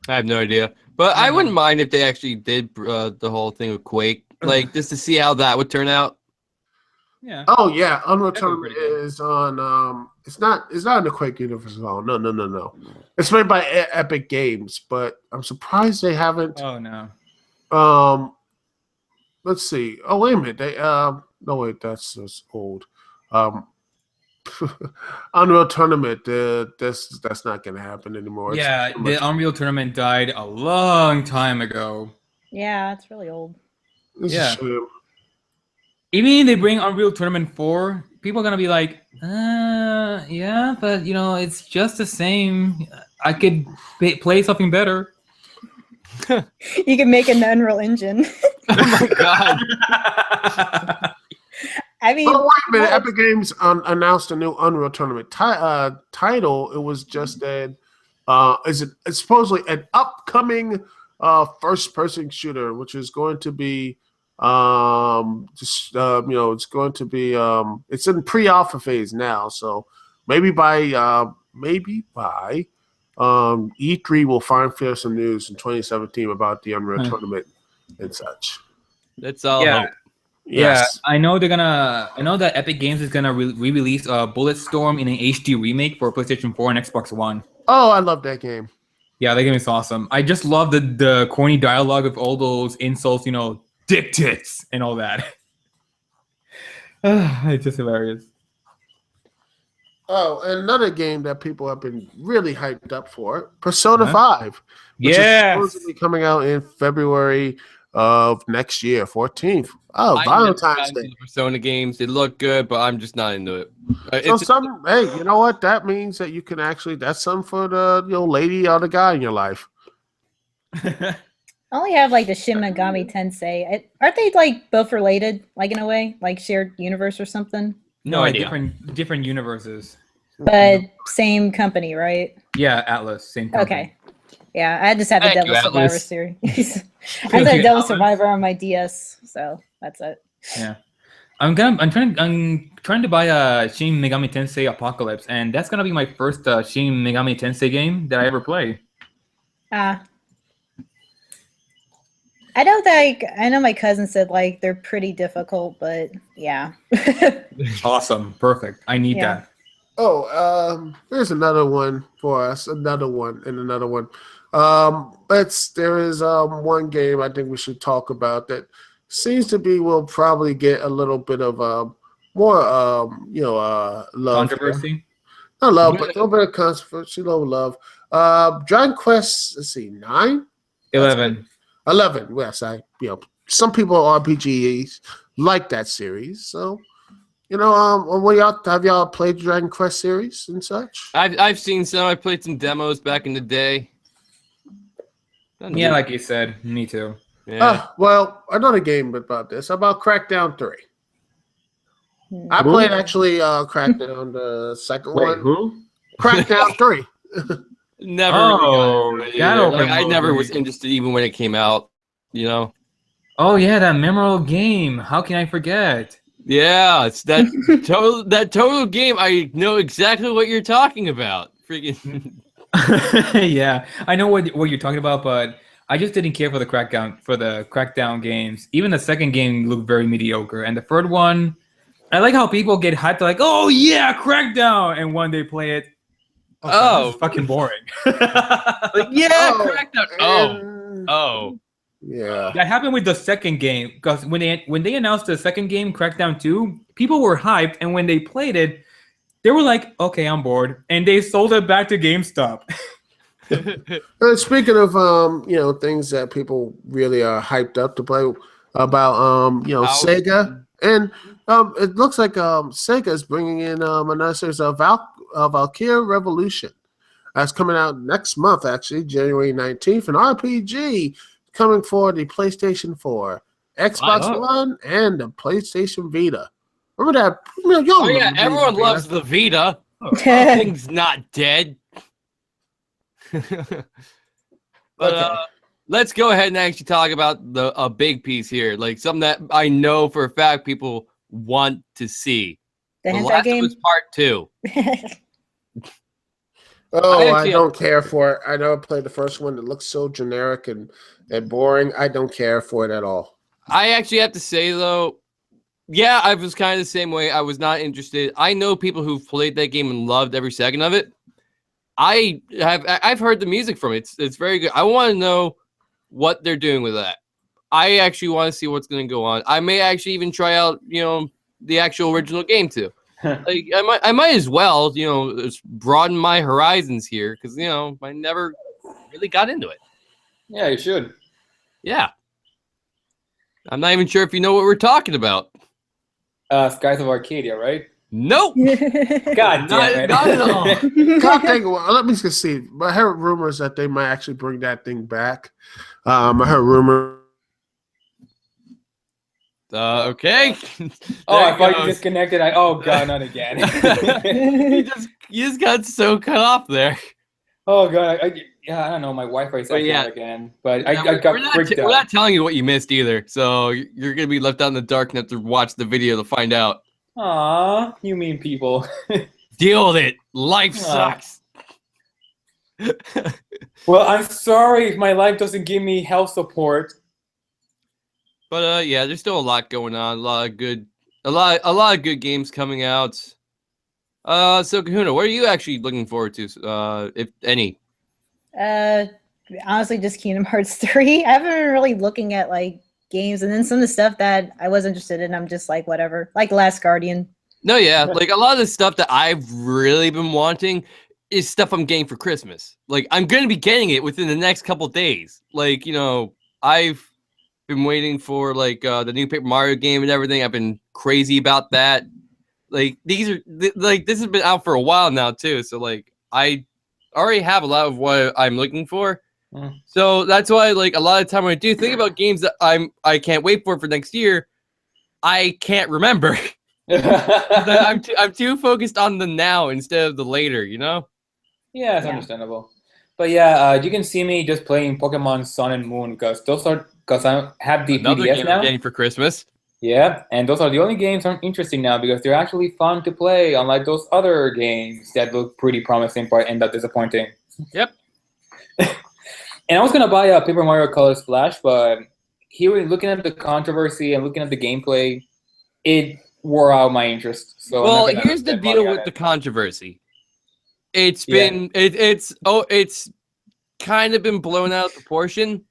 I have no idea. But I wouldn't mind if they actually did the whole thing with Quake, like just to see how that would turn out.
Yeah.
Oh yeah, Unreal
That'd be
Tournament
pretty good.
is on It's not in the Quake universe at all. No. It's made by Epic Games, but I'm surprised they haven't.
Oh no.
Let's see. Oh wait a minute. They no wait, that's old. Unreal Tournament. That's not gonna happen anymore.
Yeah, the Unreal Tournament died a long time ago.
Yeah, it's really old.
Yeah. Even if they bring Unreal Tournament 4, people are gonna be like, yeah, but it's just the same. I could play something better.
You can make an Unreal Engine.
Oh my god.
I mean,
oh, wait a minute. Epic Games announced a new Unreal Tournament title. It was just it's supposedly an upcoming first-person shooter, which is going to be it's going to be it's in pre-alpha phase now. So maybe by E3 we'll find some news in 2017 about the Unreal Tournament and such.
That's all.
Yeah.
Hope.
Yes.
Yeah, I know that Epic Games is gonna re-release Bulletstorm in an HD remake for PlayStation 4 and Xbox One.
Oh, I love that game.
Yeah, that game is awesome. I just love the corny dialogue of all those insults, dick tits and all that. It's just hilarious.
Oh, and another game that people have been really hyped up for, Persona 5. Which is supposed to be coming out in February of next year, 14th. Oh, Valentine's Day.
Persona games, they look good, but I'm just not into it.
Hey, you know what? That means that you can that's something for the lady or the guy in your life.
I only have like the Shin Megami Tensei. Aren't they like both related, like in a way, like shared universe or something?
No idea.
Different universes.
But same company, right?
Yeah, Atlas, same company.
Okay. Yeah, I just had the Devil Survivor series. I had the Devil Survivor on my DS, so that's it.
Yeah, I'm trying to buy a Shin Megami Tensei Apocalypse, and that's gonna be my first Shin Megami Tensei game that I ever play.
I know my cousin said like they're pretty difficult, but yeah.
Awesome, perfect. I need that.
Oh, there's another one for us. Another one. There is one game I think we should talk about that seems to be will probably get a little bit of more love.
Controversy.
Not love, but a little bit of controversy. Love. Dragon Quest. Let's see, 9,
11.
11. Yes, some people RPGs like that series, so. Have y'all played Dragon Quest series and such?
I've seen some. I played some demos back in the day.
Yeah, like you said, me too.
Yeah.
Well, another game about this. About Crackdown 3. I played actually Crackdown the second one.
Who?
Crackdown 3.
Never. I never was interested even when it came out.
Oh yeah, that memorable game. How can I forget?
Yeah, it's that total game. I know exactly what you're talking about. Freaking.
Yeah, I know what you're talking about, but I just didn't care for the Crackdown games. Even the second game looked very mediocre, and the third one, I like how people get hyped like, "Oh yeah, Crackdown," and when they play it, this is fucking boring.
Crackdown.
Yeah,
that happened with the second game because when they announced the second game, Crackdown 2, people were hyped, and when they played it, they were like, "Okay, I'm bored," and they sold it back to GameStop.
Speaking of things that people really are hyped up to play about Sega, and it looks like Sega is bringing in another series of Valkyria Revolution. That's coming out next month, actually, January 19th, an RPG. Coming for the PlayStation 4, Xbox One, and the PlayStation Vita. Remember that?
Everyone loves the Vita. Thing's not dead. But let's go ahead and actually talk about a big piece here, like something that I know for a fact people want to see.
The Last of Us
Part 2.
I don't care for it. I never played the first one. It looks so generic and boring. I don't care for it at all.
I actually have to say, though, Yeah, I was kind of the same way. I was not interested. I know people who've played that game and loved every second of it. I've heard the music from it. It's very good. I want to know what they're doing with that. I actually want to see what's going to go on. I may actually even try out, the actual original game too. Like I might as well, just broaden my horizons here because I never really got into it.
Yeah, you should.
Yeah, I'm not even sure if you know what we're talking about.
Skies of Arcadia, right?
Nope.
God damn it.
Not at all.
Let me just see. I heard rumors that they might actually bring that thing back. I heard rumor.
Okay.
I thought you disconnected. Oh god, not again.
you just got so cut off there.
Oh god, I don't know. My Wi-Fi is acting out again, but I got freaked out.
We're not telling you what you missed either, so you're gonna be left out in the dark and have to watch the video to find out.
Aw, you mean people.
Deal with it. Life sucks.
Well, I'm sorry if my life doesn't give me health support.
But yeah, there's still a lot going on. A lot of good games coming out. So Kahuna, what are you actually looking forward to, if any?
Honestly, just Kingdom Hearts 3. I haven't been really looking at like games, and then some of the stuff that I was interested in, I'm just like whatever. Like Last Guardian.
No, yeah, like a lot of the stuff that I've really been wanting is stuff I'm getting for Christmas. Like I'm gonna be getting it within the next couple days. Like I've been waiting for like the new Paper Mario game and everything. I've been crazy about that. Like this has been out for a while now too. So like I already have a lot of what I'm looking for. So that's why like a lot of time when I do think about games that I can't wait for next year, I can't remember. I'm too focused on the now instead of the later.
Yeah, it's understandable. But yeah, you can see me just playing Pokemon Sun and Moon because I have the
Another
PDS
game
now.
I'm getting for Christmas.
Yeah, and those are the only games I'm interesting now because they're actually fun to play, unlike those other games that look pretty promising but end up disappointing.
Yep.
And I was gonna buy a Paper Mario Color Splash, but looking at the controversy and looking at the gameplay, it wore out my interest. So
well, here's the deal with the controversy. It's been it's kind of been blown out of proportion.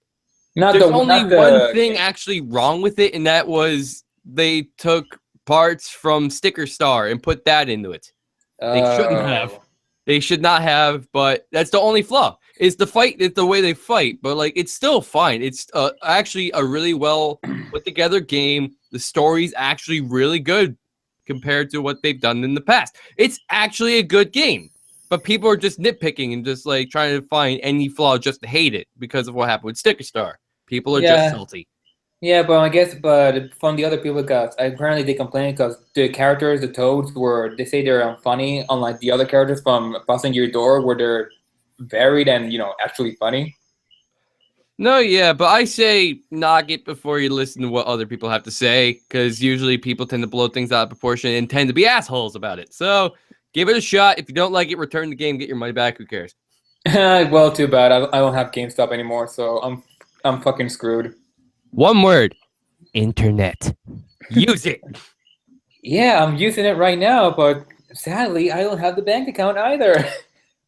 There's only one thing actually wrong with it, and that was they took parts from Sticker Star and put that into it. They shouldn't have. They should not have, but that's the only flaw. It's the fight, it's the way they fight, but like it's still fine. It's actually a really well put together game. The story's actually really good compared to what they've done in the past. It's actually a good game, but people are just nitpicking and just like trying to find any flaw just to hate it because of what happened with Sticker Star. People are just salty.
Yeah, but from the other people, because apparently they complain because the characters, the Toads, they say they're unfunny, unlike the other characters from Passing Your Door, where they're varied and actually funny.
No, yeah, but I say knock it before you listen to what other people have to say, because usually people tend to blow things out of proportion and tend to be assholes about it. So give it a shot. If you don't like it, return the game, get your money back. Who cares?
Well, too bad. I don't have GameStop anymore, so I'm fucking screwed.
One word: internet. Use it.
Yeah, I'm using it right now, but sadly, I don't have the bank account either.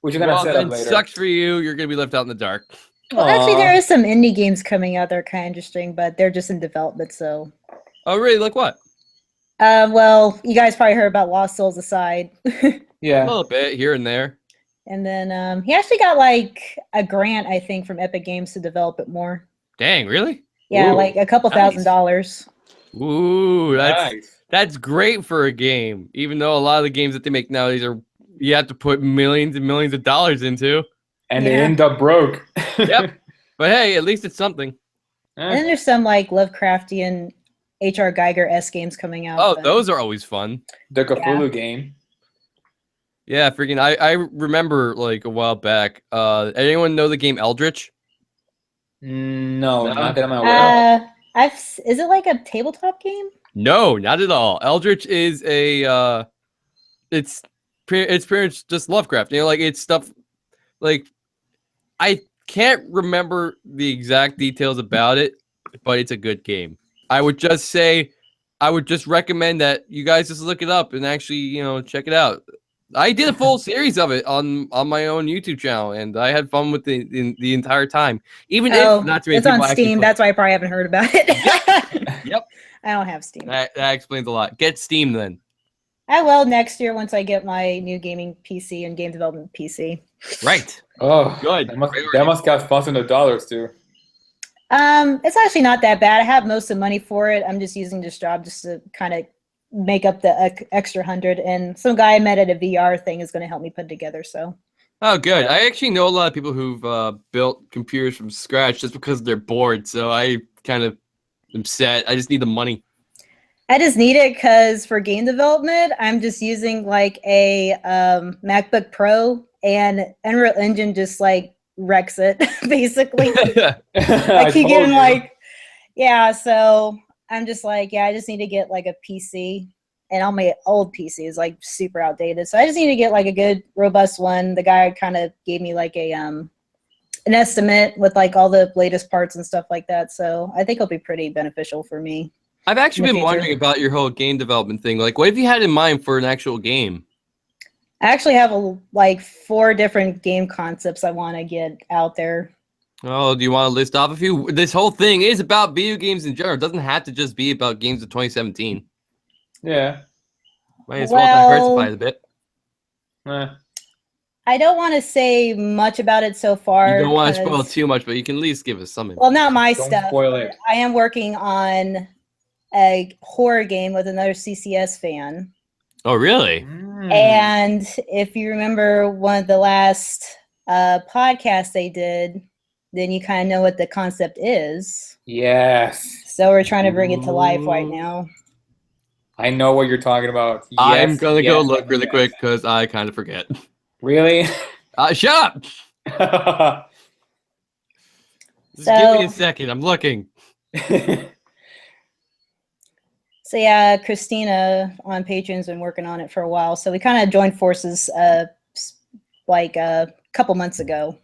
Which you're gonna set up later.
Sucks for you. You're gonna be left out in the dark.
Well, actually, there is some indie games coming out that are kind of interesting, but they're just in development. So.
Oh, really? Like what?
Well, you guys probably heard about Lost Souls Aside.
Yeah.
A little bit here and there.
And then he actually got like a grant, I think, from Epic Games to develop it more.
Dang, really?
Yeah, like a couple $1,000.
Ooh, that's great for a game. Even though a lot of the games that they make nowadays you have to put millions and millions of dollars into.
And they end up broke.
Yep. But hey, at least it's something.
And then there's some like Lovecraftian H.R. Geiger-esque games coming out.
Oh, those are always fun.
The Cthulhu game.
Yeah, freaking I remember like a while back. Anyone know the game Eldritch?
No, not that I'm aware of.
Is it like a tabletop game?
No, not at all. Eldritch is it's pretty much just Lovecraft. Like it's stuff like I can't remember the exact details about it, but it's a good game. I would just say I would just recommend that you guys just look it up and actually, check it out. I did a full series of it on my own YouTube channel, and I had fun with the entire time. Even if not too many
it's
people
on Steam. That's why I probably haven't heard about it.
Yep.
I don't have Steam.
That explains a lot. Get Steam then.
I will next year once I get my new gaming PC and game development PC.
Right.
Oh,
Good.
That must cost thousands of dollars too.
It's actually not that bad. I have most of the money for it. I'm just using this job just to kind of make up the extra 100. And some guy I met at a VR thing is going to help me put it together. So.
Oh, good. I actually know a lot of people who've built computers from scratch just because they're bored. So I kind of am set. I just need the money.
I just need it because for game development, I'm just using like a MacBook Pro, and Unreal Engine just like wrecks it basically. I keep getting so I'm just like, I just need to get like a PC, and all my old PC is like super outdated. So I just need to get like a good robust one. The guy kind of gave me like a an estimate with like all the latest parts and stuff like that. So I think it'll be pretty beneficial for me.
I've actually been wondering about your whole game development thing. Like, what have you had in mind for an actual game?
I actually have like 4 different game concepts I want to get out there.
Oh, do you want to list off a few? This whole thing is about video games in general. It doesn't have to just be about games of 2017.
Yeah.
Might as well diversify it a bit.
I don't want to say much about it so far.
You don't want to spoil too much, but you can at least give us some info.
Well, not my
Don't
stuff.
spoil it.
I am working on a horror game with another CCS fan.
Oh, really?
And if you remember one of the last podcasts they did, then you kind of know what the concept is.
Yes.
So we're trying to bring it to life right now.
I know what you're talking about. Yes,
I'm going to go look really quick because I kind of forget.
Really?
Shut up! Just give me a second. I'm looking.
So yeah, Christina on Patreon's been working on it for a while. So we kind of joined forces like a couple months ago.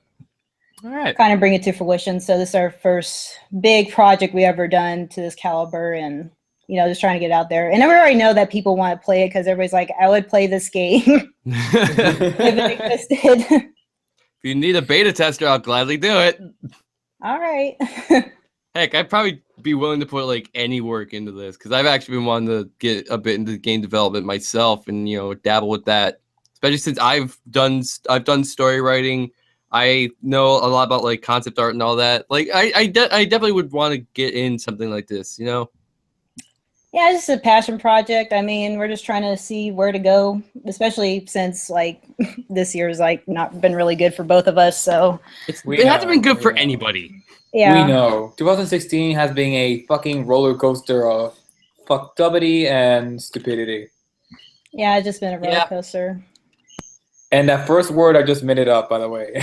All right.
Kind of bring it to fruition. So this is our first big project we ever done to this caliber, and just trying to get it out there. And I already know that people want to play it because everybody's like, I would play this game if it existed.
If you need a beta tester, I'll gladly do it.
All right.
Heck, I'd probably be willing to put like any work into this because I've actually been wanting to get a bit into game development myself and dabble with that. Especially since I've done story writing. I know a lot about like concept art and all that. Like I definitely would want to get in something like this,
Yeah, it's just a passion project. I mean, we're just trying to see where to go, especially since like this year's like not been really good for both of us. So
it hasn't been good for anybody.
Yeah.
We know. 2016 has been a fucking roller coaster of fuckability and stupidity.
Yeah, it's just been a roller coaster.
And that first word, I just made it up, by the way.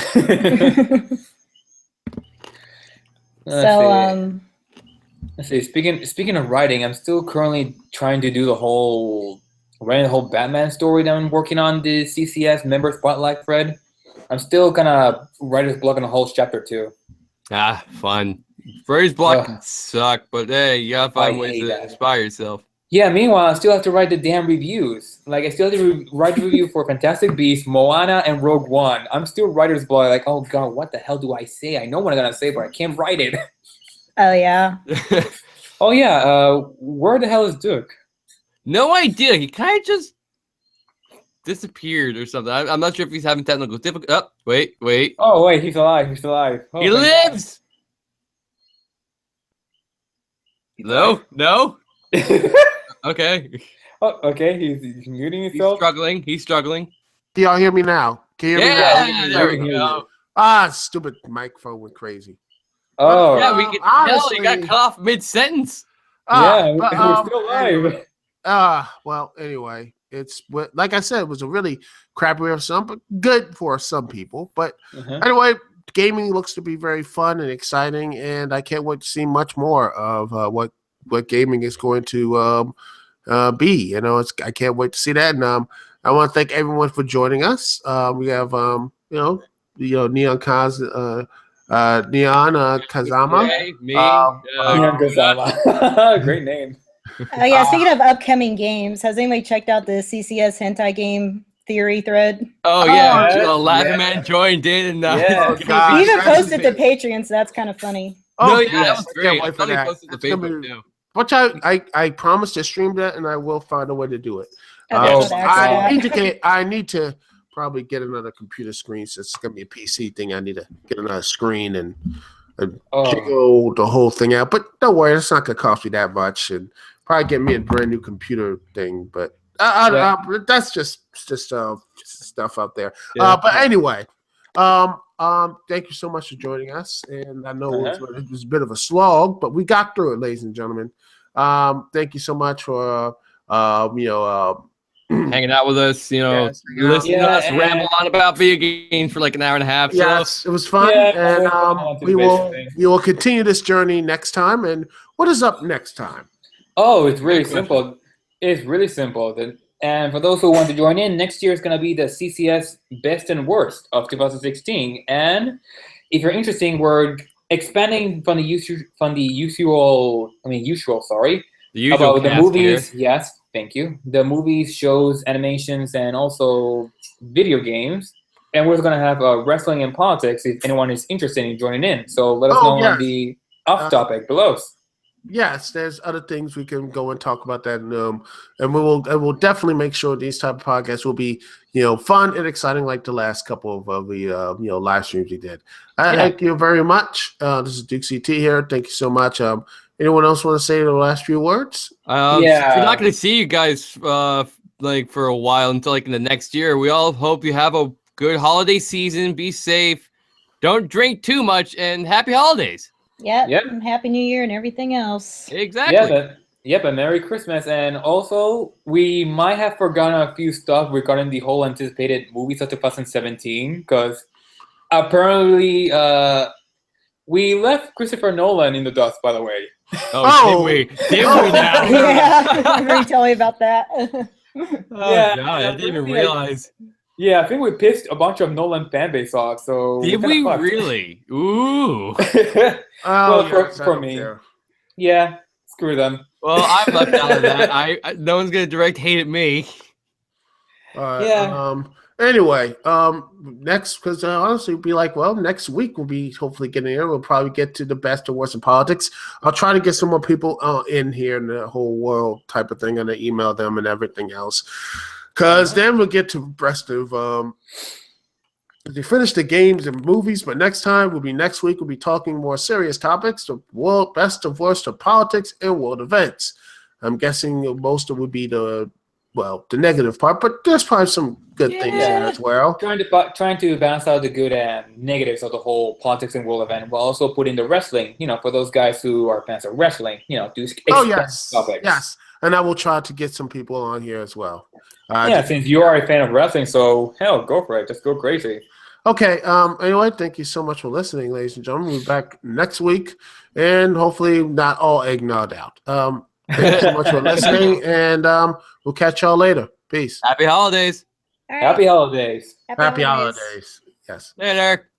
Let's see. Speaking of writing, I'm still currently trying to do the whole Batman story that I'm working on the CCS member spotlight thread. I'm still gonna writer's block on the whole chapter 2.
Fun. Writer's block can suck, but hey, you gotta find ways to inspire yourself.
Yeah, meanwhile, I still have to write the damn reviews. Like, I still have to write the review for Fantastic Beasts, Moana, and Rogue One. I'm still writer's block. Like, oh god, what the hell do I say? I know what I'm gonna say, but I can't write it.
Oh yeah.
Oh yeah. Where the hell is Duke?
No idea. He kind of just disappeared or something. I'm not sure if he's having technical difficulty. Oh, wait.
Oh wait, he's alive. He's alive. Oh,
he lives. No. Okay.
Oh, okay. He's muting himself.
He's struggling.
Can y'all hear me now? Can you hear me now?
Yeah, there we go.
Stupid microphone went crazy.
Oh.
Yeah, we can tell he got cut off mid-sentence.
We're still live.
Well, anyway, it's like I said, it was a really crappy for some, but good for some people. But anyway, gaming looks to be very fun and exciting, and I can't wait to see much more of what gaming is going to be. I can't wait to see that. And I want to thank everyone for joining us. We have Neon Kazama.
Me.
Neon Kazama. Great name.
Oh yeah, speaking of upcoming games, has anybody checked out the CCS hentai game theory thread?
Oh yeah,
yes,
Laughing
yes.
Man joined in. And,
Yes.
Oh, God.
He even
that's
posted to Patreon, so that's kind of funny.
Oh,
No, yeah,
yes,
that was
I
great.
can't
I
wait for
thought he
that.
posted the
It's gonna
Facebook
be-
too.
Which I promise to stream that, and I will find a way to do it.
Okay,
Oh,
so that's
I need to probably get another computer screen, so it's gonna be a PC thing. I need to get another screen and
Oh.
jiggle the whole thing out. But don't worry, it's not gonna cost me that much, and probably get me a brand new computer thing. But that's just stuff out there.
Yeah.
But anyway, thank you so much for joining us. And I know it was a bit of a slog, but we got through it, ladies and gentlemen. Thank you so much for
Hanging out with us,
Yes,
listening to
Yeah,
us
and-
ramble on about video games for like an hour and a half. So.
Yes, it was fun,
Yeah,
and
on to
we
the
will
basic thing.
we will continue this journey next time. And what is up next time?
Oh, it's really
Good question.
simple. It's really simple. And for those who want to join in, next year is going to be the CCS Best and Worst of 2016. And if you're interested, we're expanding from the usual,
The usual
about the
cast
movies.
here.
Yes, thank you. The movies, shows, animations, and also video games. And we're going to have wrestling and politics if anyone is interested in joining in. So let us
Oh,
know
yes.
on the off topic below.
Yes, there's other things we can go and talk about that, and we'll definitely make sure these type of podcasts will be fun and exciting like the last couple of the live streams we did. Thank you very much. This is Duke CT here. Thank you so much. Anyone else want to say the last few words?
Yeah.
We're not going to see you guys for a while until like in the next year. We all hope you have a good holiday season. Be safe. Don't drink too much, and happy holidays.
Yep. And Happy New Year and everything else.
Exactly.
Yep, and Merry Christmas. And also, we might have forgotten a few stuff regarding the whole anticipated movies of 2017, because apparently we left Christopher Nolan in the dust, by the way.
Oh, did we? Did we now?
Yeah, remember you tell me about that?
Oh,
Yeah,
God, I didn't even realize.
Yeah, I think we pissed a bunch of Nolan fan base off, so...
Did we really? Ooh.
Well,
yes, I
for
don't
me.
care.
Yeah, screw them.
Well, I'm left out of that. No one's going to direct hate at me.
Yeah.
Anyway, next, because honestly, it'll be like, well, next week we'll be hopefully getting here. We'll probably get to the best or worst in politics. I'll try to get some more people in here in the whole world type of thing, and email them and everything else. Because then we'll get to the rest of they finish the games and movies, but next week we'll be talking more serious topics, the world best of worst of politics and world events. I'm guessing most of it would be the negative part, but there's probably some good things there as well.
Trying to balance out the good and negatives of the whole politics and world event, while also putting the wrestling, for those guys who are fans of wrestling, do topics.
Yes, and I will try to get some people on here as well.
Since you are a fan of wrestling, so hell, go for it. Just go crazy.
Okay. Anyway, thank you so much for listening, ladies and gentlemen. We'll be back next week, and hopefully not all eggnogged out. Thank you so much for listening, and we'll catch y'all later. Peace.
Happy holidays.
All right.
Happy holidays.
Happy holidays. Yes.
Later.